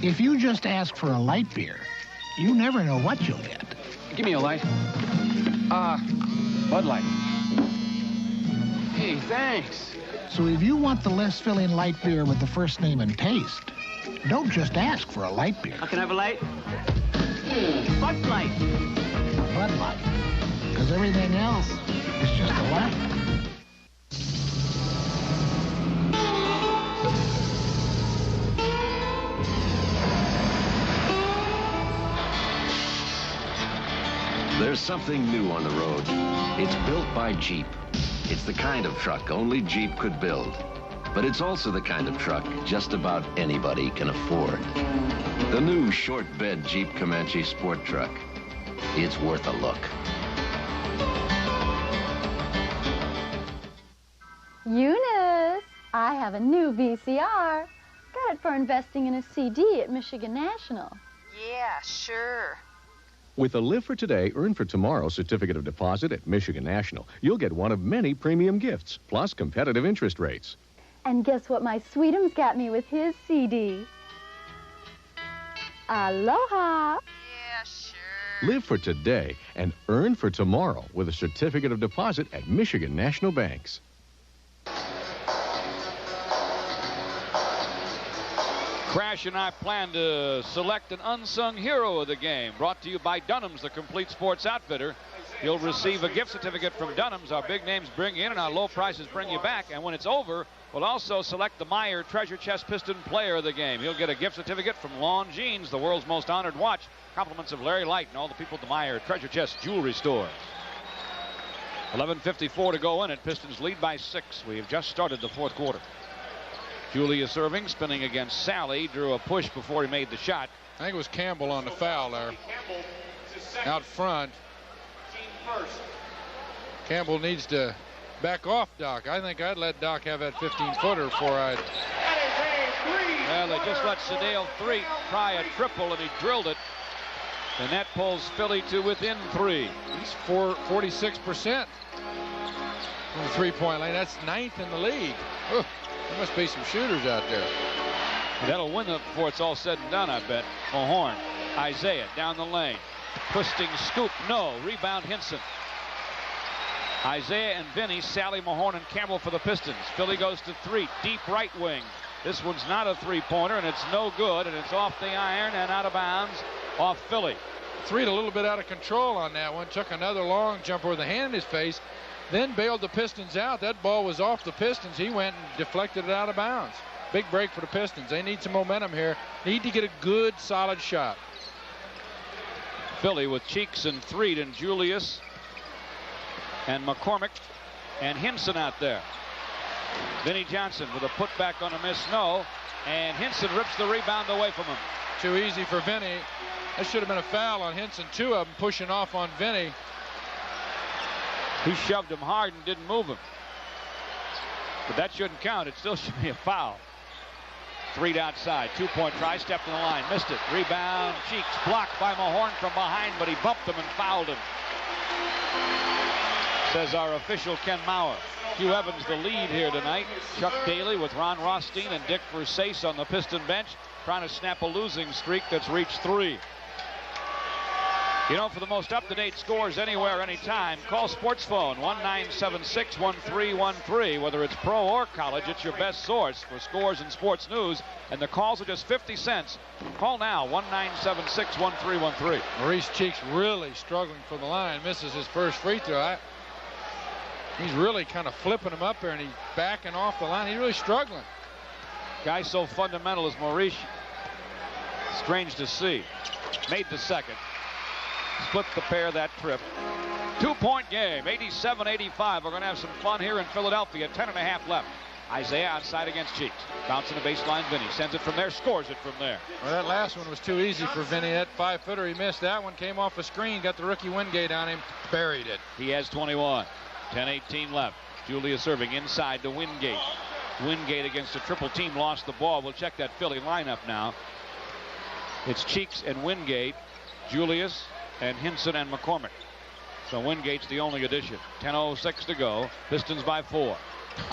If you just ask for a light beer, you never know what you'll get. Give me a light. Bud Light. Hey, thanks. So if you want the less filling light beer with the first name and taste, don't just ask for a light beer. Can I have a light? Bud Light. Bud Light. Because everything else is just a light. There's something new on the road. It's built by Jeep. It's the kind of truck only Jeep could build. But it's also the kind of truck just about anybody can afford. The new short bed Jeep Comanche Sport Truck. It's worth a look. Eunice, I have a new VCR. Got it for investing in a CD at Michigan National. Yeah, sure. With the Live for Today, Earn for Tomorrow certificate of deposit at Michigan National, you'll get one of many premium gifts, plus competitive interest rates. And guess what my Sweetums got me with his CD? Aloha! Yeah, sure. Live for today and earn for tomorrow with a certificate of deposit at Michigan National Banks. Crash and I plan to select an unsung hero of the game. Brought to you by Dunham's, the complete sports outfitter. You'll receive a gift certificate from Dunham's. Our big names bring you in and our low prices bring you back. And when it's over, we'll also select the Meyer Treasure Chest Piston player of the game. He'll get a gift certificate from Lawn Jeans, the world's most honored watch. Compliments of Larry Light and all the people at the Meyer Treasure Chest jewelry stores. 11:54 to go in it. Pistons lead by 6. We have just started the fourth quarter. Julius serving, spinning against Sally. Drew a push before he made the shot. I think it was Campbell on the foul there. Out front. Campbell needs to back off Doc. I think I'd let Doc have that 15-footer before I'd. Well, they just let Sedale try a triple, and he drilled it. And that pulls Philly to within 3. He's 46% from the three-point line. That's 9th in the league. Ugh, there must be some shooters out there. That'll win it before it's all said and done, I bet. Mahorn, Isiah down the lane. Twisting scoop, no. Rebound Hinson. Isiah and Vinny, Sally, Mahorn, and Campbell for the Pistons. Philly goes to 3, deep right wing. This one's not a three-pointer, and it's no good, and it's off the iron and out of bounds off Philly. Threed a little bit out of control on that one. Took another long jumper with a hand in his face, then bailed the Pistons out. That ball was off the Pistons. He went and deflected it out of bounds. Big break for the Pistons. They need some momentum here. Need to get a good, solid shot. Philly with Cheeks and Threed and Julius and McCormick and Hinson out there. Vinny Johnson with a putback on a miss, no, and Hinson rips the rebound away from him. Too easy for Vinny. That should have been a foul on Hinson. 2 of them pushing off on Vinny. He shoved him hard and didn't move him. But that shouldn't count. It still should be a foul. Threed outside. 2-point try. Stepped in the line. Missed it. Rebound. Cheeks blocked by Mahorn from behind, but he bumped him and fouled him. Says our official Ken Mauer. Hugh Evans the lead here tonight. Chuck Daly with Ron Rothstein and Dick Versace on the Piston bench, trying to snap a losing streak that's reached 3. You know, for the most up-to-date scores anywhere, anytime, call Sports Phone 1-976-1313. Whether it's pro or college, it's your best source for scores and sports news, and the calls are just 50 cents. Call now, 1-976-1313. Maurice Cheeks really struggling for the line. Misses his first free throw. He's really kind of flipping him up there, and he's backing off the line. He's really struggling. Guy so fundamental as Maurice. Strange to see. Made the second. Split the pair that trip. 2-point game, 87-85. We're going to have some fun here in Philadelphia. 10.5 left. Isiah outside against Cheeks. Bouncing the baseline, Vinny. Sends it from there, scores it from there. Well, that last one was too easy for Vinny. That 5-footer he missed. That one came off a screen, got the rookie Wingate on him, buried it. He has 21. 10-18 left. Julius serving inside to Wingate. Wingate against a triple team lost the ball. We'll check that Philly lineup now. It's Cheeks and Wingate, Julius and Hinson and McCormick. So Wingate's the only addition. 10:06 to go. Pistons by 4.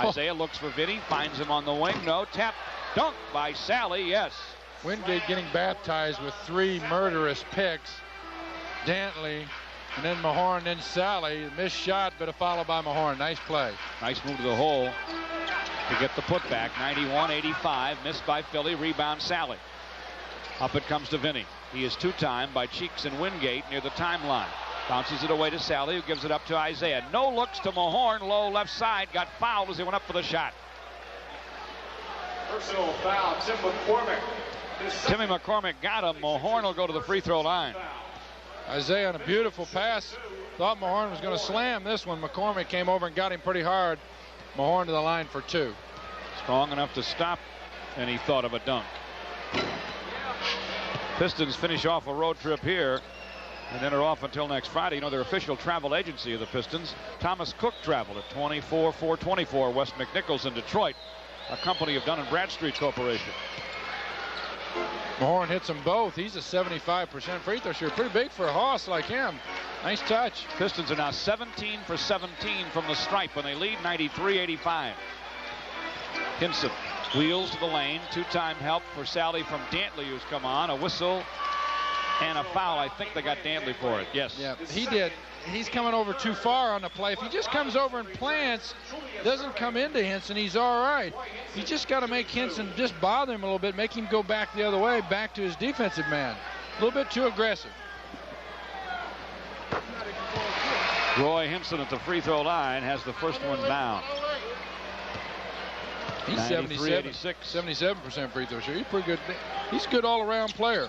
Isiah looks for Vinny, finds him on the wing. No, tap, dunk by Sally, yes. Wingate getting baptized with 3 murderous picks. Dantley, and then Mahorn, then Sally. Missed shot, but a follow by Mahorn. Nice play. Nice move to the hole to get the putback. 91-85. Missed by Philly. Rebound Sally. Up it comes to Vinny. He is 2-timed by Cheeks and Wingate near the timeline. Bounces it away to Sally, who gives it up to Isiah. No looks to Mahorn. Low left side. Got fouled as he went up for the shot. Personal foul, Tim McCormick. Timmy McCormick got him. Mahorn will go to the free throw line. Isiah on a beautiful pass. Thought Mahorn was going to slam this one. McCormick came over and got him pretty hard. Mahorn to the line for 2. Strong enough to stop, and he thought of a dunk. Pistons finish off a road trip here and then are off until next Friday. You know, their official travel agency of the Pistons, Thomas Cook Travel at 24424 West McNichols in Detroit, a company of Dun & Bradstreet Corporation. Mahorn hits them both. He's a 75% free throw shooter. Pretty big for a hoss like him. Nice touch. Pistons are now 17 for 17 from the stripe when they lead 93-85. Hinson wheels to the lane. 2-time help for Sally from Dantley, who's come on. A whistle and a foul. I think they got Dantley for it. Yes. Yeah, he did. he's coming over too far on the play. If he just comes over and plants, doesn't come into Henson, he's all right. You just got to make Henson just bother him a little bit, make him go back the other way, back to his defensive man. A little bit too aggressive. Roy Henson at the free throw line has the first one down. He's 77% free throw shooter. He's pretty good. He's a good all-around player.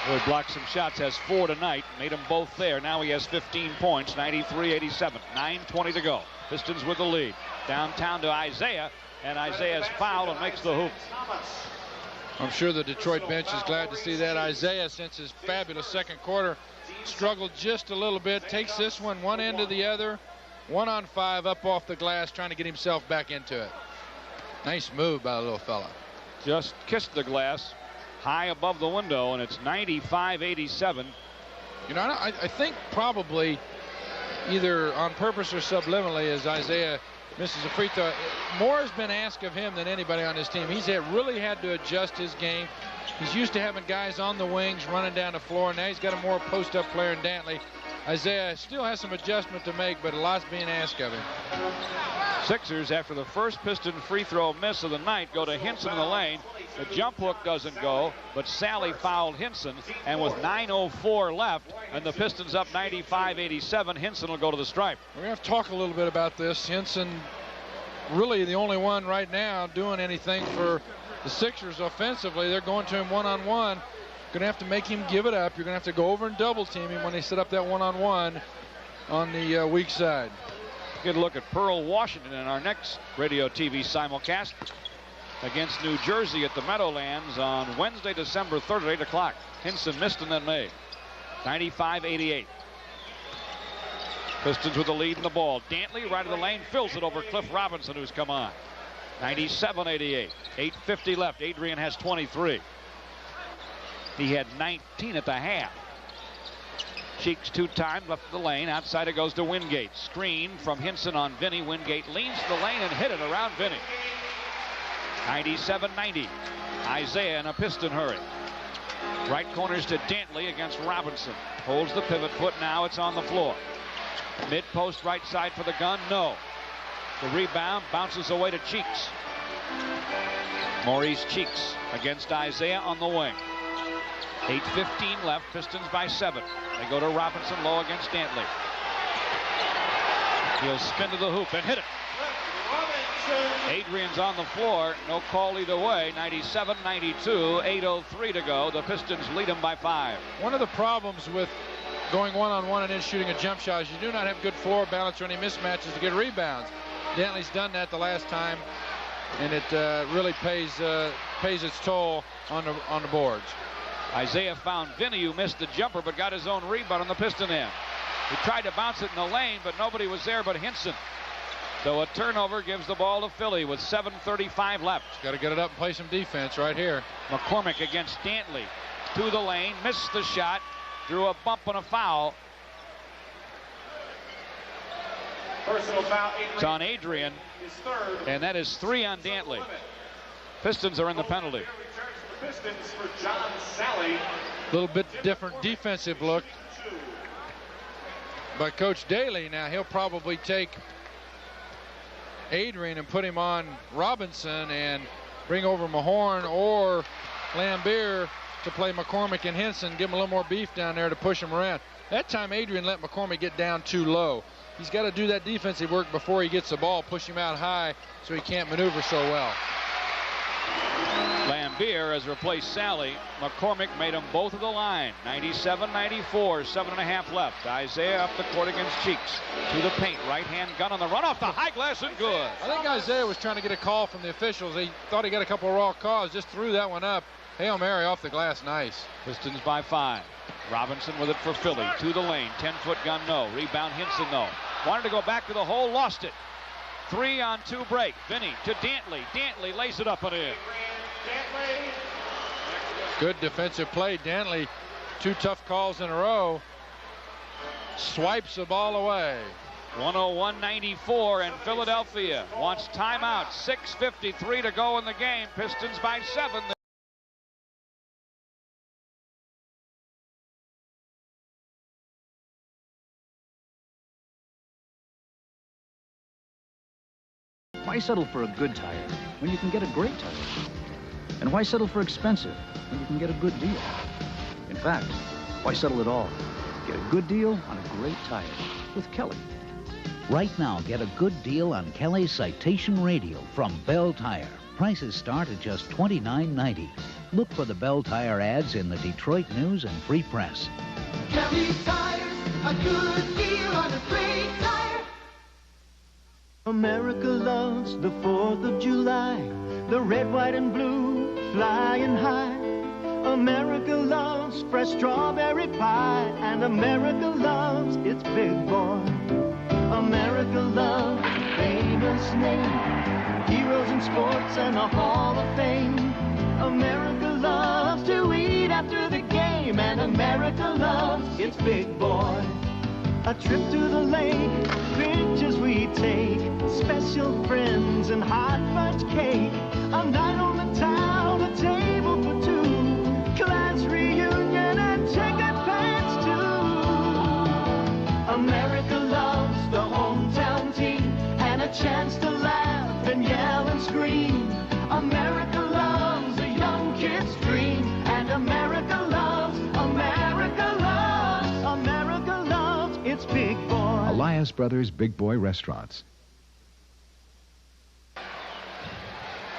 Roy blocked some shots, has 4 tonight, made them both there. Now he has 15 points, 93-87. 9:20 to go. Pistons with the lead. Downtown to Isiah, and Isaiah's fouled and makes the hoop. I'm sure the Detroit bench is glad to see that. Isiah, since his fabulous second quarter, struggled just a little bit. Takes this one end to the other. 1-on-5 up off the glass, trying to get himself back into it. Nice move by the little fella. Just kissed the glass high above the window, and it's 95-87. You know, I think probably either on purpose or subliminally, as Isiah misses a free throw, more has been asked of him than anybody on his team. He's really had to adjust his game. He's used to having guys on the wings running down the floor. Now he's got a more post-up player in Dantley. Isiah still has some adjustment to make, but a lot's being asked of him. Sixers, after the first Piston free throw miss of the night, go to Henson in the lane. The jump hook doesn't go, but Sally fouled Henson, and with 9:04 left, and the Pistons up 95-87, Henson will go to the stripe. We're going to have to talk a little bit about this. Henson really the only one right now doing anything for the Sixers offensively. They're going to him one-on-one. Going to have to make him give it up. You're going to have to go over and double team him when they set up that one-on-one on the weak side. Get a look at Pearl, Washington in our next radio TV simulcast against New Jersey at the Meadowlands on Wednesday, December 3rd at 8 o'clock. Henson missed and then made. 95-88. Pistons with the lead in the ball. Dantley right of the lane, fills it over Cliff Robinson, who's come on. 97-88. 8:50 left. Adrian has 23. He had 19 at the half. Cheeks 2 times left of the lane. Outside it goes to Wingate. Screen from Henson on Vinny. Wingate leans to the lane and hit it around Vinny. 97-90. Isiah in a Piston hurry. Right corners to Dantley against Robinson. Holds the pivot foot. Now it's on the floor. Mid post right side for the gun. No. The rebound bounces away to Cheeks. Maurice Cheeks against Isiah on the wing. 8:15 left. Pistons by 7. They go to Robinson low against Dantley. He'll spin to the hoop and hit it. Adrian's on the floor. No call either way. 97-92. 8:03 to go. The Pistons lead them by 5. One of the problems with going one-on-one and then shooting a jump shot is you do not have good floor balance or any mismatches to get rebounds. Dantley's done that the last time, and it really pays its toll on the boards. Isiah found Vinny, who missed the jumper but got his own rebound on the Piston end. He tried to bounce it in the lane, but nobody was there but Henson. So a turnover gives the ball to Philly with 7:35 left. Got to get it up and play some defense right here. McCormick against Dantley. To the lane, missed the shot, drew a bump and a foul. Personal foul. It's on Adrian, and that is 3 on Dantley. Pistons are in the penalty. Pistons for John Sally. A little bit different defensive look by Coach Daly. Now he'll probably take Adrian and put him on Robinson and bring over Mahorn or Lambier to play McCormick and Henson. Give him a little more beef down there to push him around. That time Adrian let McCormick get down too low. He's got to do that defensive work before he gets the ball, push him out high so he can't maneuver so well. Lambier has replaced Sally. McCormick made them both of the line. 97-94, 7.5 left. Isiah up the court against Cheeks. To the paint, right hand gun on the run off the high glass and good. I think Isiah was trying to get a call from the officials. He thought he got a couple of raw calls, just threw that one up. Hail Mary off the glass, nice. Pistons by 5. Robinson with it for Philly. To the lane, 10-foot gun, no. Rebound Henson, though. Wanted to go back to the hole, lost it. 3-on-2 break. Vinny to Dantley. Dantley lays it up and in. Good defensive play. Dantley, 2 tough calls in a row. Swipes the ball away. 101-94, and Philadelphia wants timeout. 6:53 to go in the game. Pistons by 7. settle for a good tire when you can get a great tire? And why settle for expensive when you can get a good deal? In fact, why settle at all? Get a good deal on a great tire with Kelly. Right now, get a good deal on Kelly's Citation Radio from Bell Tire. Prices start at just $29.90. Look for the Bell Tire ads in the Detroit News and Free Press. Kelly Tires, a good deal on a great tire. America loves the 4th of July, the red, white, and blue flying high. America loves fresh strawberry pie, and America loves its big boy. America loves a famous name, heroes in sports and a Hall of Fame. America loves to eat after the game, and America loves its big boy. A trip to the lake, pictures we take, special friends and hot fudge cake. A night on the town, a table for two, class reunion and ticket pants too. America loves the hometown team and a chance to laugh and yell and scream. America loves a young kid's dream, and America loves its big boy. Elias Brothers Big Boy Restaurants.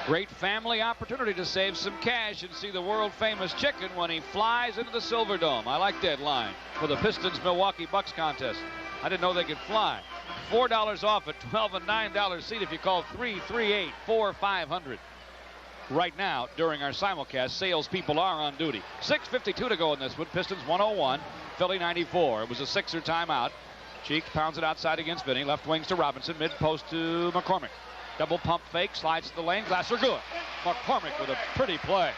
Great family opportunity to save some cash and see the world-famous chicken when he flies into the Silverdome. I like that line for the Pistons-Milwaukee Bucks contest. I didn't know they could fly. $4 off at $12 and $9 seat if you call 338-4500. Right now, during our simulcast, salespeople are on duty. 6:52 to go in this one. Pistons 101, Philly 94. It was a Sixer timeout. Cheek pounds it outside against Vinny. Left wings to Robinson. Mid-post to McCormick. Double pump fake. Slides to the lane. Glasser good. McCormick with a pretty play.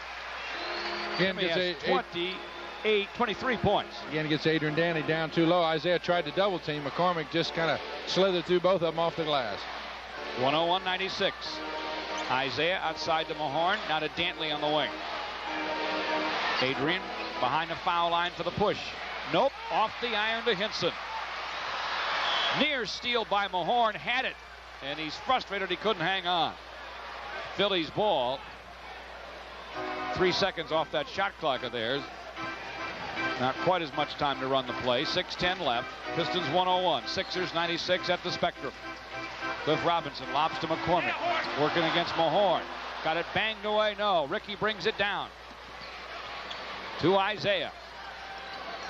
Again, gets 23 points. Again, gets Adrian Danley down too low. Isiah tried to double team. McCormick just kind of slithered through both of them off the glass. 101-96. Isiah outside to Mahorn. Now to Dantley on the wing. Adrian behind the foul line for the push. Nope. Off the iron to Hinson. Near steal by Mahorn. Had it. And he's frustrated he couldn't hang on. Philly's ball. 3 seconds off that shot clock of theirs. Not quite as much time to run the play. 6:10 left. Pistons 101. Sixers 96 at the Spectrum. Cliff Robinson lobs to McCormick. Working against Mahorn. Got it banged away. No. Ricky brings it down. To Isiah.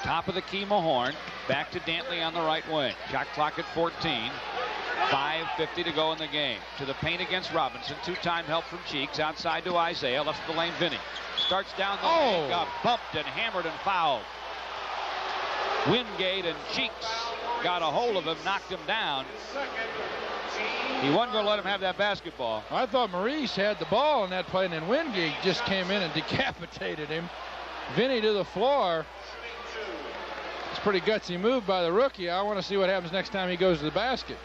Top of the key Mahorn. Back to Dantley on the right wing. Shot clock at 14. 5:50 to go in the game. To the paint against Robinson. Two-time help from Cheeks. Outside to Isiah. Left of the lane, Vinny. Starts down the lane. Got bumped and hammered and fouled. Wingate and Cheeks got a hold of him. Knocked him down. He wasn't going to let him have that basketball. I thought Maurice had the ball in that play, and then Wingate just came in and decapitated him. Vinny to the floor. It's a pretty gutsy move by the rookie. I want to see what happens next time he goes to the basket.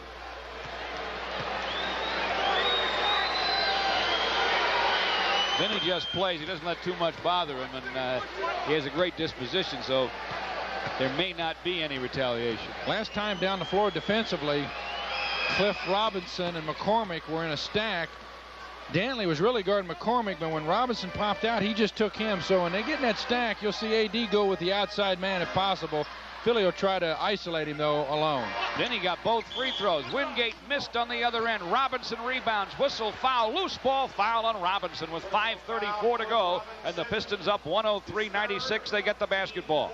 Vinny just plays. He doesn't let too much bother him, and he has a great disposition, so there may not be any retaliation. Last time down the floor defensively, Cliff Robinson and McCormick were in a stack. Dantley was really guarding McCormick, but when Robinson popped out, he just took him. So when they get in that stack, you'll see AD go with the outside man if possible. Philly will try to isolate him, though, alone. Then he got both free throws. Wingate missed on the other end. Robinson rebounds. Whistle, foul, loose ball, foul on Robinson with 5:34 to go. And the Pistons up 103-96. They get the basketball.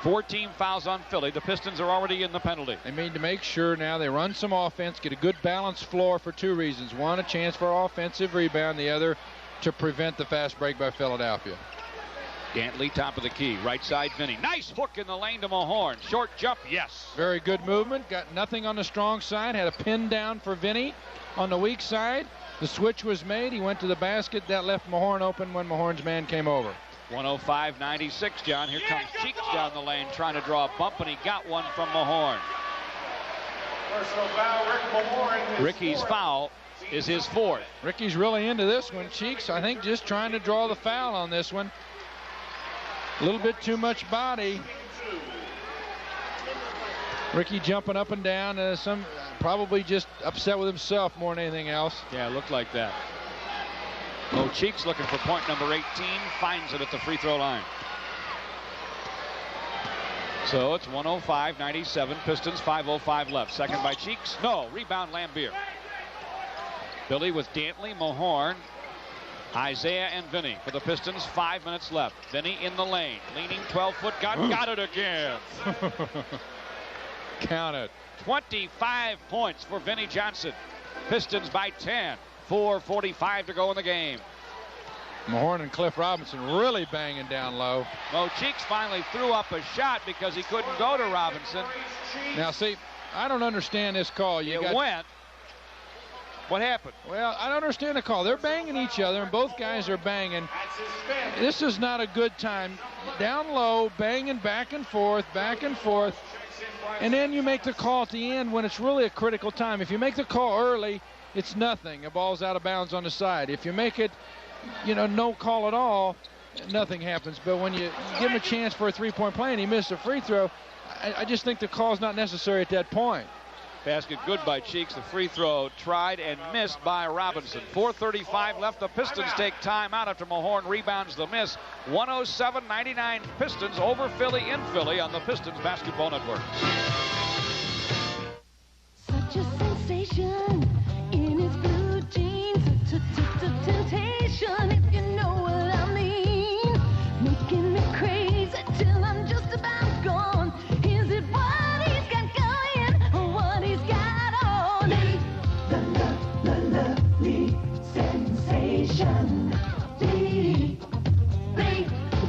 14 fouls on Philly. The Pistons are already in the penalty. They need to make sure now they run some offense, get a good balanced floor for two reasons. One, a chance for offensive rebound. The other, to prevent the fast break by Philadelphia. Dantley, top of the key. Right side, Vinny. Nice hook in the lane to Mahorn. Short jump, yes. Very good movement. Got nothing on the strong side. Had a pin down for Vinny on the weak side. The switch was made. He went to the basket. That left Mahorn open when Mahorn's man came over. 105-96, John. Here comes Cheeks down the lane trying to draw a bump, and he got one from Mahorn. Personal foul, Rick Mahorn. Ricky's foul is his fourth. Ricky's really into this one. Cheeks, I think, just trying to draw the foul on this one. A little bit too much body. Ricky jumping up and down. probably just upset with himself more than anything else. Yeah, it looked like that. Mo Cheeks looking for point number 18, finds it at the free throw line. So it's 105-97. Pistons, 5:05 left. Second by Cheeks. No, rebound Lambier. Billy with Dantley, Mahorn, Isiah, and Vinny for the Pistons. 5 minutes left. Vinny in the lane, leaning 12-foot, got it again. Count it. 25 points for Vinny Johnson. Pistons by 10. 4:45 to go in the game. Mahorn and Cliff Robinson really banging down low. Mo Cheeks finally threw up a shot because he couldn't go to Robinson. Now, see, I don't understand this call. Went. What happened? Well, I don't understand the call. They're banging each other, and both guys are banging. This is not a good time. Down low, banging back and forth, and then you make the call at the end when it's really a critical time. If you make the call early, it's nothing. The ball's out of bounds on the side. If you make it, no call at all, nothing happens. But when you give him a chance for a three-point play and he missed a free throw, I just think the call's not necessary at that point. Basket good by Cheeks. The free throw tried and missed by Robinson. 4:35 left. The Pistons take time out after Mahorn rebounds the miss. 107-99 Pistons over Philly in Philly on the Pistons Basketball Network. Such a sensation in his blue jeans. Temptation, if you know what I mean. Making me crazy till I'm just about gone. Is it what he's got going or what he's got on? The lovely sensation. The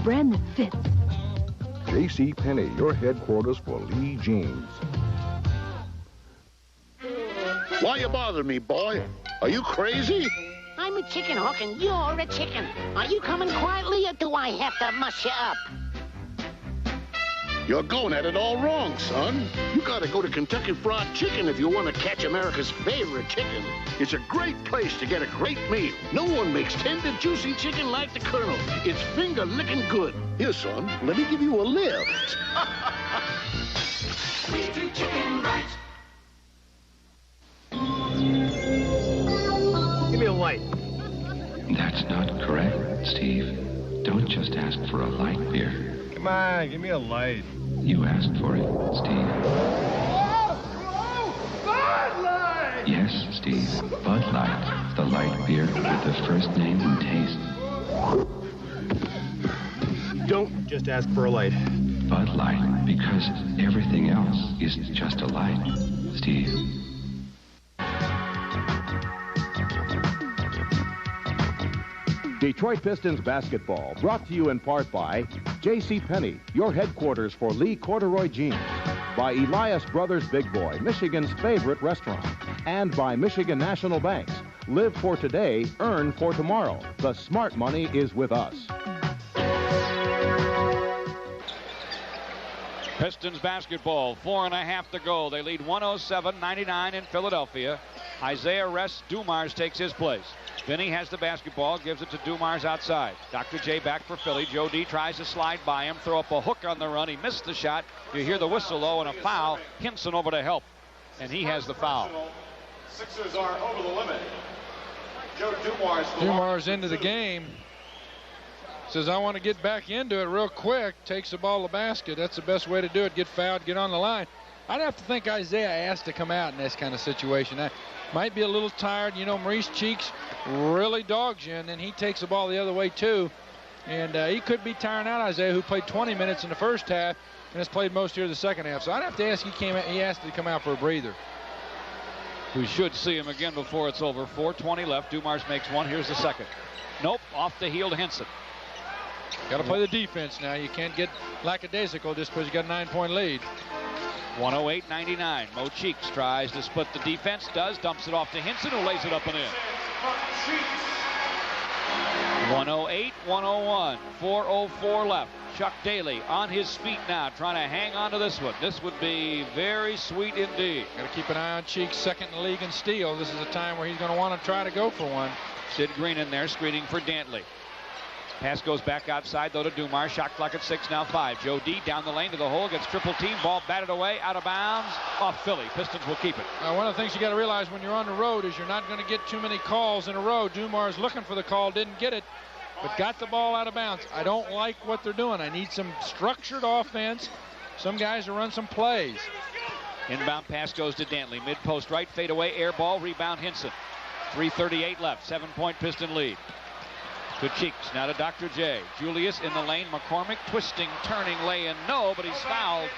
brand that fits. J.C. Penney, your headquarters for Lee jeans. Why you bothering me, boy? Are you crazy? I'm a chicken hook and you're a chicken. Are you coming quietly or do I have to mush you up? You're going at it all wrong, son. You gotta go to Kentucky Fried Chicken if you want to catch America's favorite chicken. It's a great place to get a great meal. No one makes tender, juicy chicken like the Colonel. It's finger-licking good. Here, son, let me give you a lift. We do chicken right. Give me a light. That's not correct, Steve. Don't just ask for a light beer. Come on, give me a light. You asked for it, Steve. Bud Light! Yes, Steve. Bud Light. The light beer with the first name and taste. Don't just ask for a light. Bud Light, because everything else is just a light, Steve. Detroit Pistons basketball, brought to you in part by J.C. Penney, your headquarters for Lee corduroy jeans, by Elias Brothers Big Boy, Michigan's favorite restaurant, and by Michigan National Banks. Live for today, earn for tomorrow. The smart money is with us. Pistons basketball, 4.5 to go. They lead 107-99 in Philadelphia. Isiah rests. Dumars takes his place. Vinny has the basketball, gives it to Dumars outside. Dr. J back for Philly. Joe D tries to slide by him, throw up a hook on the run. He missed the shot. You hear the whistle, though, and a foul. Hinson over to help, and he has the foul. Sixers are over the limit. Joe Dumars. Dumars into the game. Says, I want to get back into it real quick. Takes the ball to the basket. That's the best way to do it. Get fouled, get on the line. I'd have to think Isiah asked to come out in this kind of situation. I might be a little tired. Maurice Cheeks really dogs you, and then he takes the ball the other way, too. And he could be tiring out Isiah, who played 20 minutes in the first half and has played most here in the second half. So I'd have to ask he asked to come out for a breather. We should see him again before it's over. 4:20 left. Dumars makes one. Here's the second. Nope, off the heel to Hinson. Got to play the defense now. You can't get lackadaisical just because you got a 9-point lead. 108-99. Mo Cheeks tries to split the defense. Does. Dumps it off to Hinson, who lays it up and in. 108-101. 4:04 left. Chuck Daly on his feet now, trying to hang on to this one. This would be very sweet indeed. Got to keep an eye on Cheeks, second in the league in steal. This is a time where he's going to want to try to go for one. Sid Green in there, screening for Dantley. Pass goes back outside, though, to Dumars. Shot clock at 6, now 5. Joe D down the lane to the hole, gets triple team. Ball batted away, out of bounds, off Philly. Pistons will keep it. One of the things you got to realize when you're on the road is you're not going to get too many calls in a row. Dumars looking for the call, didn't get it, but got the ball out of bounds. I don't like what they're doing. I need some structured offense, some guys to run some plays. Inbound pass goes to Dantley. Mid-post right, fade away, air ball, rebound Hinson. 3:38 left, 7-point Piston lead. To Cheeks, now to Dr. J. Julius in the lane, McCormick twisting, turning, lay-in, no, but he's fouled.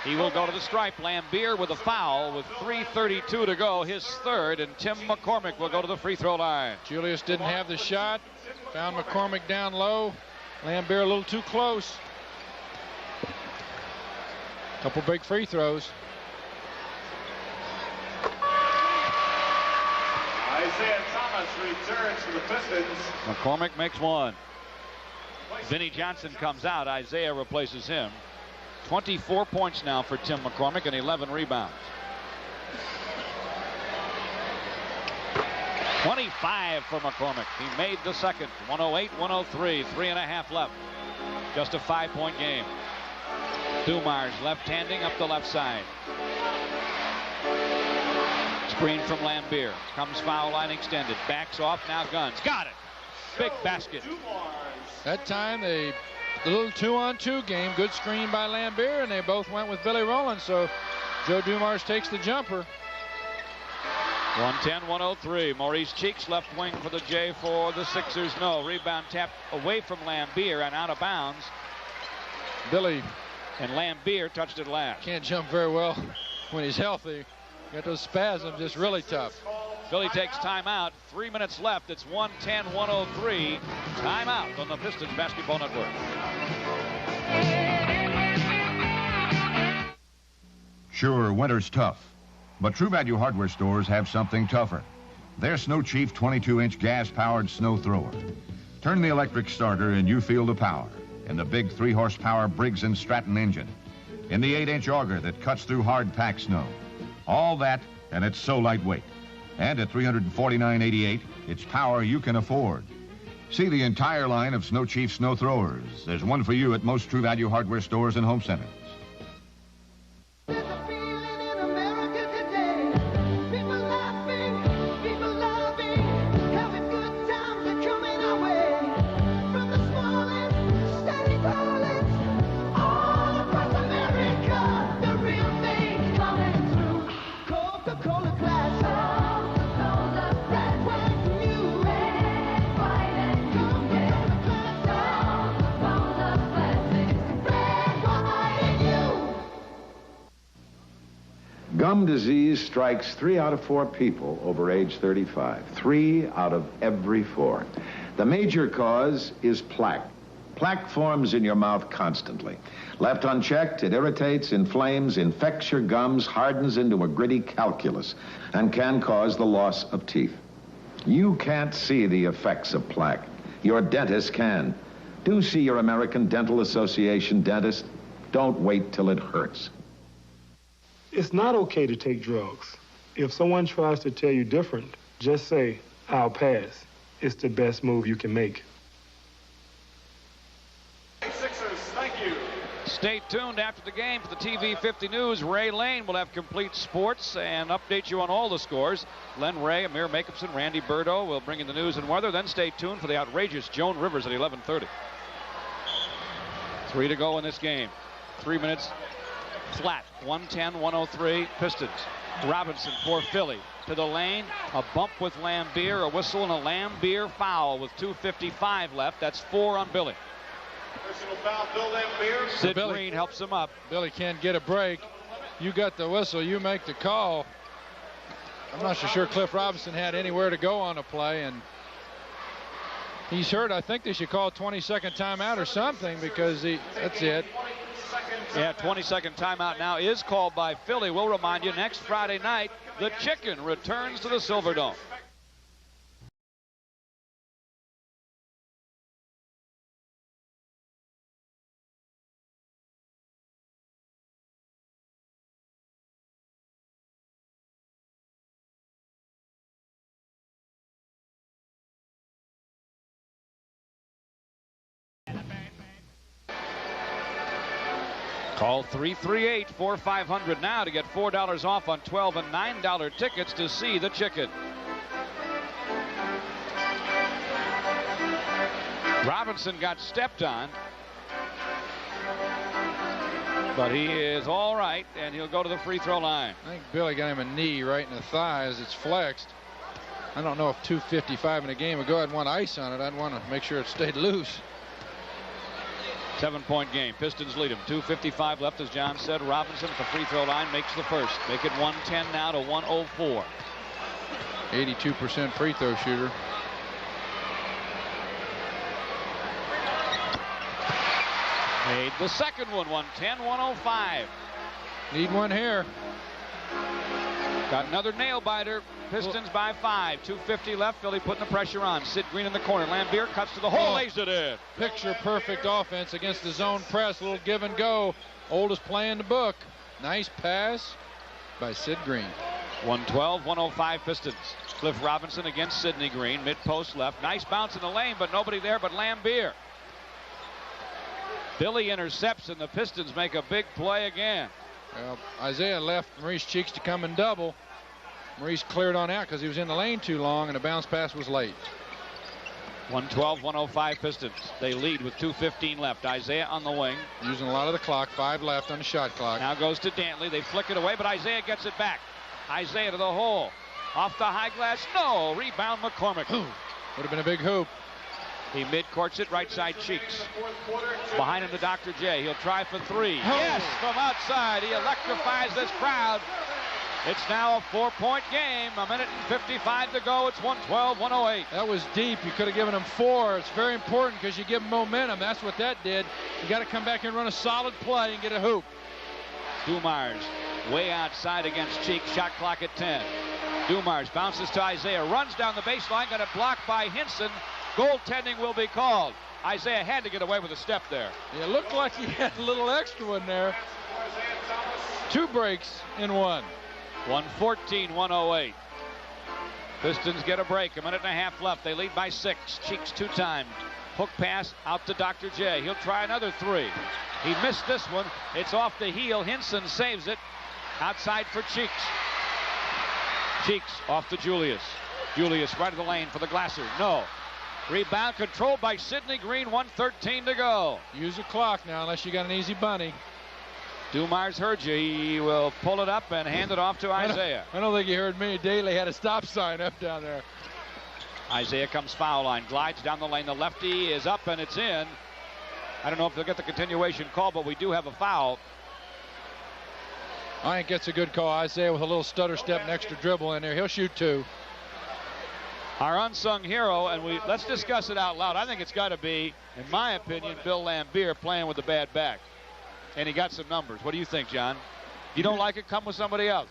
He will go to the stripe. Lambier with a foul with 3:32 to go, his third, and Tim McCormick will go to the free throw line. Julius didn't have the shot, found McCormick down low. Lambier a little too close. Couple big free throws. Isiah Thomas returns for the Pistons. McCormick makes one. Vinnie Johnson comes out. Isiah replaces him. 24 points now for Tim McCormick and 11 rebounds. 25 for McCormick. He made the second. 108-103. 3.5 left. Just a 5-point game. Dumars left-handing up the left side. Screen from Lambier. Comes foul line extended. Backs off. Now Guns. Got it. Big basket. That time the little 2-on-2 game. Good screen by Lambier, and they both went with Billy Rowland. So Joe Dumars takes the jumper. 110-103. Maurice Cheeks left wing for the J for the Sixers. No. Rebound tapped away from Lambier and out of bounds. Billy. And Lambier touched it last. Can't jump very well when he's healthy. Got those spasms, just really tough. Philly takes timeout. 3 minutes left. It's 110-103. Timeout on the Pistons Basketball Network. Sure, winter's tough, but True Value hardware stores have something tougher. Their Snow Chief 22-inch gas-powered snow thrower. Turn the electric starter and you feel the power in the big 3-horsepower Briggs & Stratton engine, in the 8-inch auger that cuts through hard-packed snow. All that, and it's so lightweight. And at $349.88, it's power you can afford. See the entire line of Snow Chief snow throwers. There's one for you at most True Value hardware stores and home centers. Gum disease strikes 3 out of 4 people over age 35. 3 out of every 4. The major cause is plaque. Plaque forms in your mouth constantly. Left unchecked, it irritates, inflames, infects your gums, hardens into a gritty calculus, and can cause the loss of teeth. You can't see the effects of plaque. Your dentist can. Do see your American Dental Association dentist. Don't wait till it hurts. It's not okay to take drugs. If someone tries to tell you different, just say, I'll pass. It's the best move you can make. Sixers, thank you. Stay tuned after the game for the TV 50 News. Ray Lane will have complete sports and update you on all the scores. Len Ray, Amir Jacobson, Randy Burdo will bring in the news and weather. Then stay tuned for the outrageous Joan Rivers at 11:30. 3 to go in this game. 3 minutes flat. 110-103 Pistons. Robinson for Philly. To the lane. A bump with Lambier. A whistle and a Lambier foul with 2:55 left. That's 4 on Billy. Personal foul, Bill Lambier. Sid Green helps him up. Billy can't get a break. You got the whistle. You make the call. I'm not so sure Cliff Robinson had anywhere to go on a play, and he's hurt. I think they should call a 20-second timeout or something because that's it. Yeah, 20-second timeout now is called by Philly. We'll remind you, next Friday night, the Chicken returns to the Silverdome. Call 338-4500 now to get $4 off on $12 and $9 tickets to see the Chicken. Robinson got stepped on, but he is all right, and he'll go to the free throw line. I think Billy got him a knee right in the thigh as it's flexed. I don't know if 2:55 in a game would go. I'd want ice on it. I'd want to make sure it stayed loose. 7-point game. Pistons lead them. 2:55 left, as John said. Robinson at the free throw line makes the first. Make it 110 now to 104. 82% free throw shooter. Made the second one. 110-105. Need one here. Got another nail biter. Pistons by 5. 2:50 left. Philly putting the pressure on. Sid Green in the corner. Lambier cuts to the hole. Lays it in. Picture perfect offense against the zone press. A little give and go. Oldest play in the book. Nice pass by Sid Green. 112-105 Pistons. Cliff Robinson against Sidney Green. Mid post left. Nice bounce in the lane, but nobody there but Lambier. Billy intercepts, and the Pistons make a big play again. Well, Isiah left Maurice Cheeks to come and double. Maurice cleared on out because he was in the lane too long, and the bounce pass was late. 112-105 Pistons. They lead with 2:15 left. Isiah on the wing. Using a lot of the clock. 5 left on the shot clock. Now goes to Dantley. They flick it away, but Isiah gets it back. Isiah to the hole. Off the high glass. No. Rebound McCormick. Would have been a big hoop. He mid-courts it, right side Cheeks. Behind him to Dr. J. He'll try for 3. Yes, from outside. He electrifies this crowd. It's now a 4-point game. 1:55 to go. It's 112-108. That was deep. You could have given him 4. It's very important because you give him momentum. That's what that did. You got to come back and run a solid play and get a hoop. Dumars way outside against Cheeks. Shot clock at 10. Dumars bounces to Isiah. Runs down the baseline. Got it blocked by Hinson. Goaltending will be called. Isiah had to get away with a step there. It looked like he had a little extra one there. 2 breaks in one. 114-108. Pistons get a break. 1.5 minutes left. They lead by 6. Cheeks 2-time. Hook pass out to Dr. J. He'll try another 3. He missed this one. It's off the heel. Hinson saves it. Outside for Cheeks. Cheeks off to Julius. Julius right of the lane for the Glasser. No. Rebound controlled by Sidney Green. 1:13 to go. Use the clock now unless you got an easy bunny. Dumars heard you. He will pull it up and hand it off to Isiah. I don't think he heard me. Daly had a stop sign up down there. Isiah comes foul line. Glides down the lane. The lefty is up and it's in. I don't know if they'll get the continuation call, but we do have a foul. I think it's a good call. Isiah with a little stutter step and extra dribble in there. He'll shoot 2. Our unsung hero, and let's discuss it out loud. I think it's got to be, in my opinion, Bill Lambier playing with a bad back. And he got some numbers. What do you think, John? You don't like it? Come with somebody else.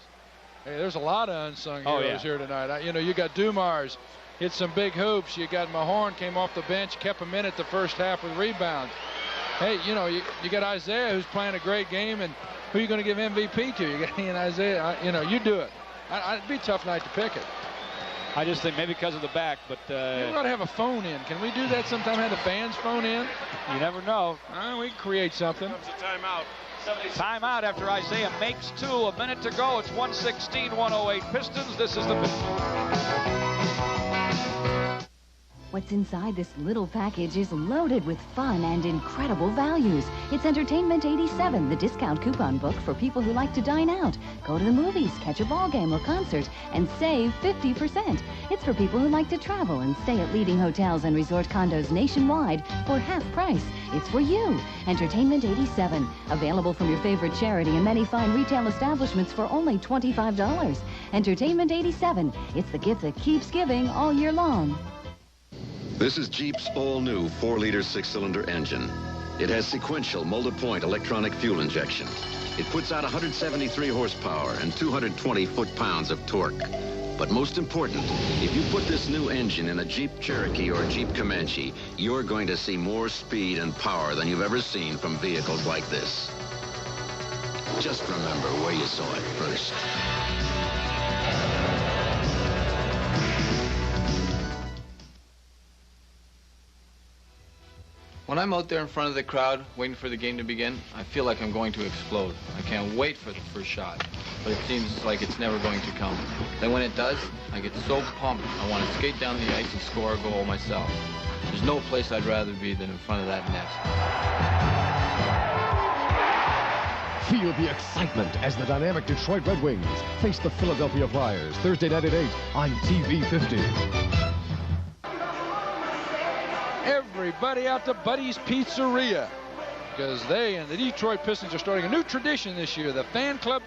Hey, there's a lot of unsung heroes here tonight. You got Dumars, hit some big hoops. You got Mahorn, came off the bench, kept him in at the first half with rebounds. Hey, you got Isiah who's playing a great game, and who are you going to give MVP to? You got Isiah. You do it. It'd be a tough night to pick it. I just think maybe because of the back, but we ought to have a phone in. Can we do that sometime? Have the fans phone in? You never know. We can create something. Comes a timeout. Timeout after Isiah makes 2. 1 minute to go. It's 116-108 Pistons. This is the Pistons. What's inside this little package is loaded with fun and incredible values. It's Entertainment 87, the discount coupon book for people who like to dine out, go to the movies, catch a ball game or concert, and save 50%. It's for people who like to travel and stay at leading hotels and resort condos nationwide for half price. It's for you. Entertainment 87, available from your favorite charity and many fine retail establishments for only $25. Entertainment 87, it's the gift that keeps giving all year long. This is Jeep's all-new 4-liter 6-cylinder engine. It has sequential multi-point electronic fuel injection. It puts out 173 horsepower and 220 foot-pounds of torque. But most important, if you put this new engine in a Jeep Cherokee or Jeep Comanche, you're going to see more speed and power than you've ever seen from vehicles like this. Just remember where you saw it first. When I'm out there in front of the crowd waiting for the game to begin, I feel like I'm going to explode. I can't wait for the first shot, but it seems like it's never going to come. Then when it does, I get so pumped, I want to skate down the ice and score a goal myself. There's no place I'd rather be than in front of that net. Feel the excitement as the dynamic Detroit Red Wings face the Philadelphia Flyers Thursday night at 8 on TV 50. Everybody out to Buddy's Pizzeria, because they and the Detroit Pistons are starting a new tradition this year, the fan club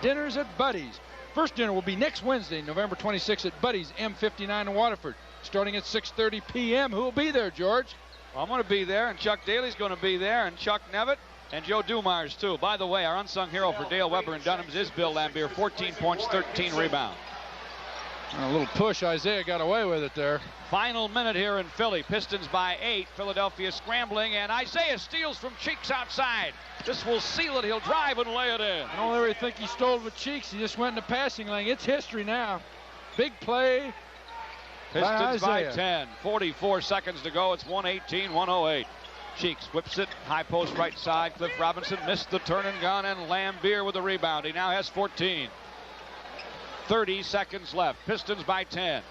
dinners at Buddy's. First dinner will be next Wednesday, November 26th at Buddy's M59 in Waterford, starting at 6:30 p.m. Who will be there, George? Well, I'm going to be there, and Chuck Daly's going to be there, and Chuck Nevitt, and Joe Dumars, too. By the way, our unsung hero for Dale Weber and Dunham's is Bill Lambier, 14 points, 13 rebounds. A little push. Isiah got away with it there. Final minute here in Philly. Pistons by 8. Philadelphia scrambling, and Isiah steals from Cheeks outside. This will seal it. He'll drive and lay it in. I don't really think he stole with Cheeks. He just went in the passing lane. It's history now. Big play. Pistons by 10. 44 seconds to go. It's 118-108. Cheeks whips it. High post right side. Cliff Robinson missed the turn and gun, and Lambier with the rebound. He now has 14. 30 seconds left. Pistons by 10.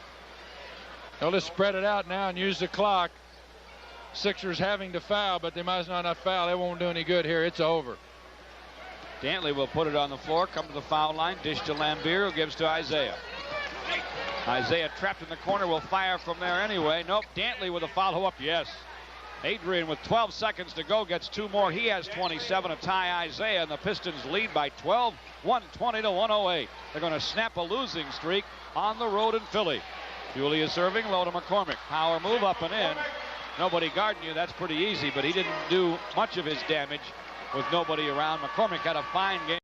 They'll just spread it out now and use the clock. Sixers having to foul, but they might as well not foul. They won't do any good here. It's over. Dantley will put it on the floor, come to the foul line, dish to Lambier, who gives to Isiah. Isiah trapped in the corner, will fire from there anyway. Nope, Dantley with a follow-up, yes. Adrian with 12 seconds to go gets 2 more. He has 27 to tie Isiah, and the Pistons lead by 12, 120-108. They're going to snap a losing streak on the road in Philly. Julius serving, low to McCormick. Power move up and in. Nobody guarding you, that's pretty easy, but he didn't do much of his damage with nobody around. McCormick had a fine game.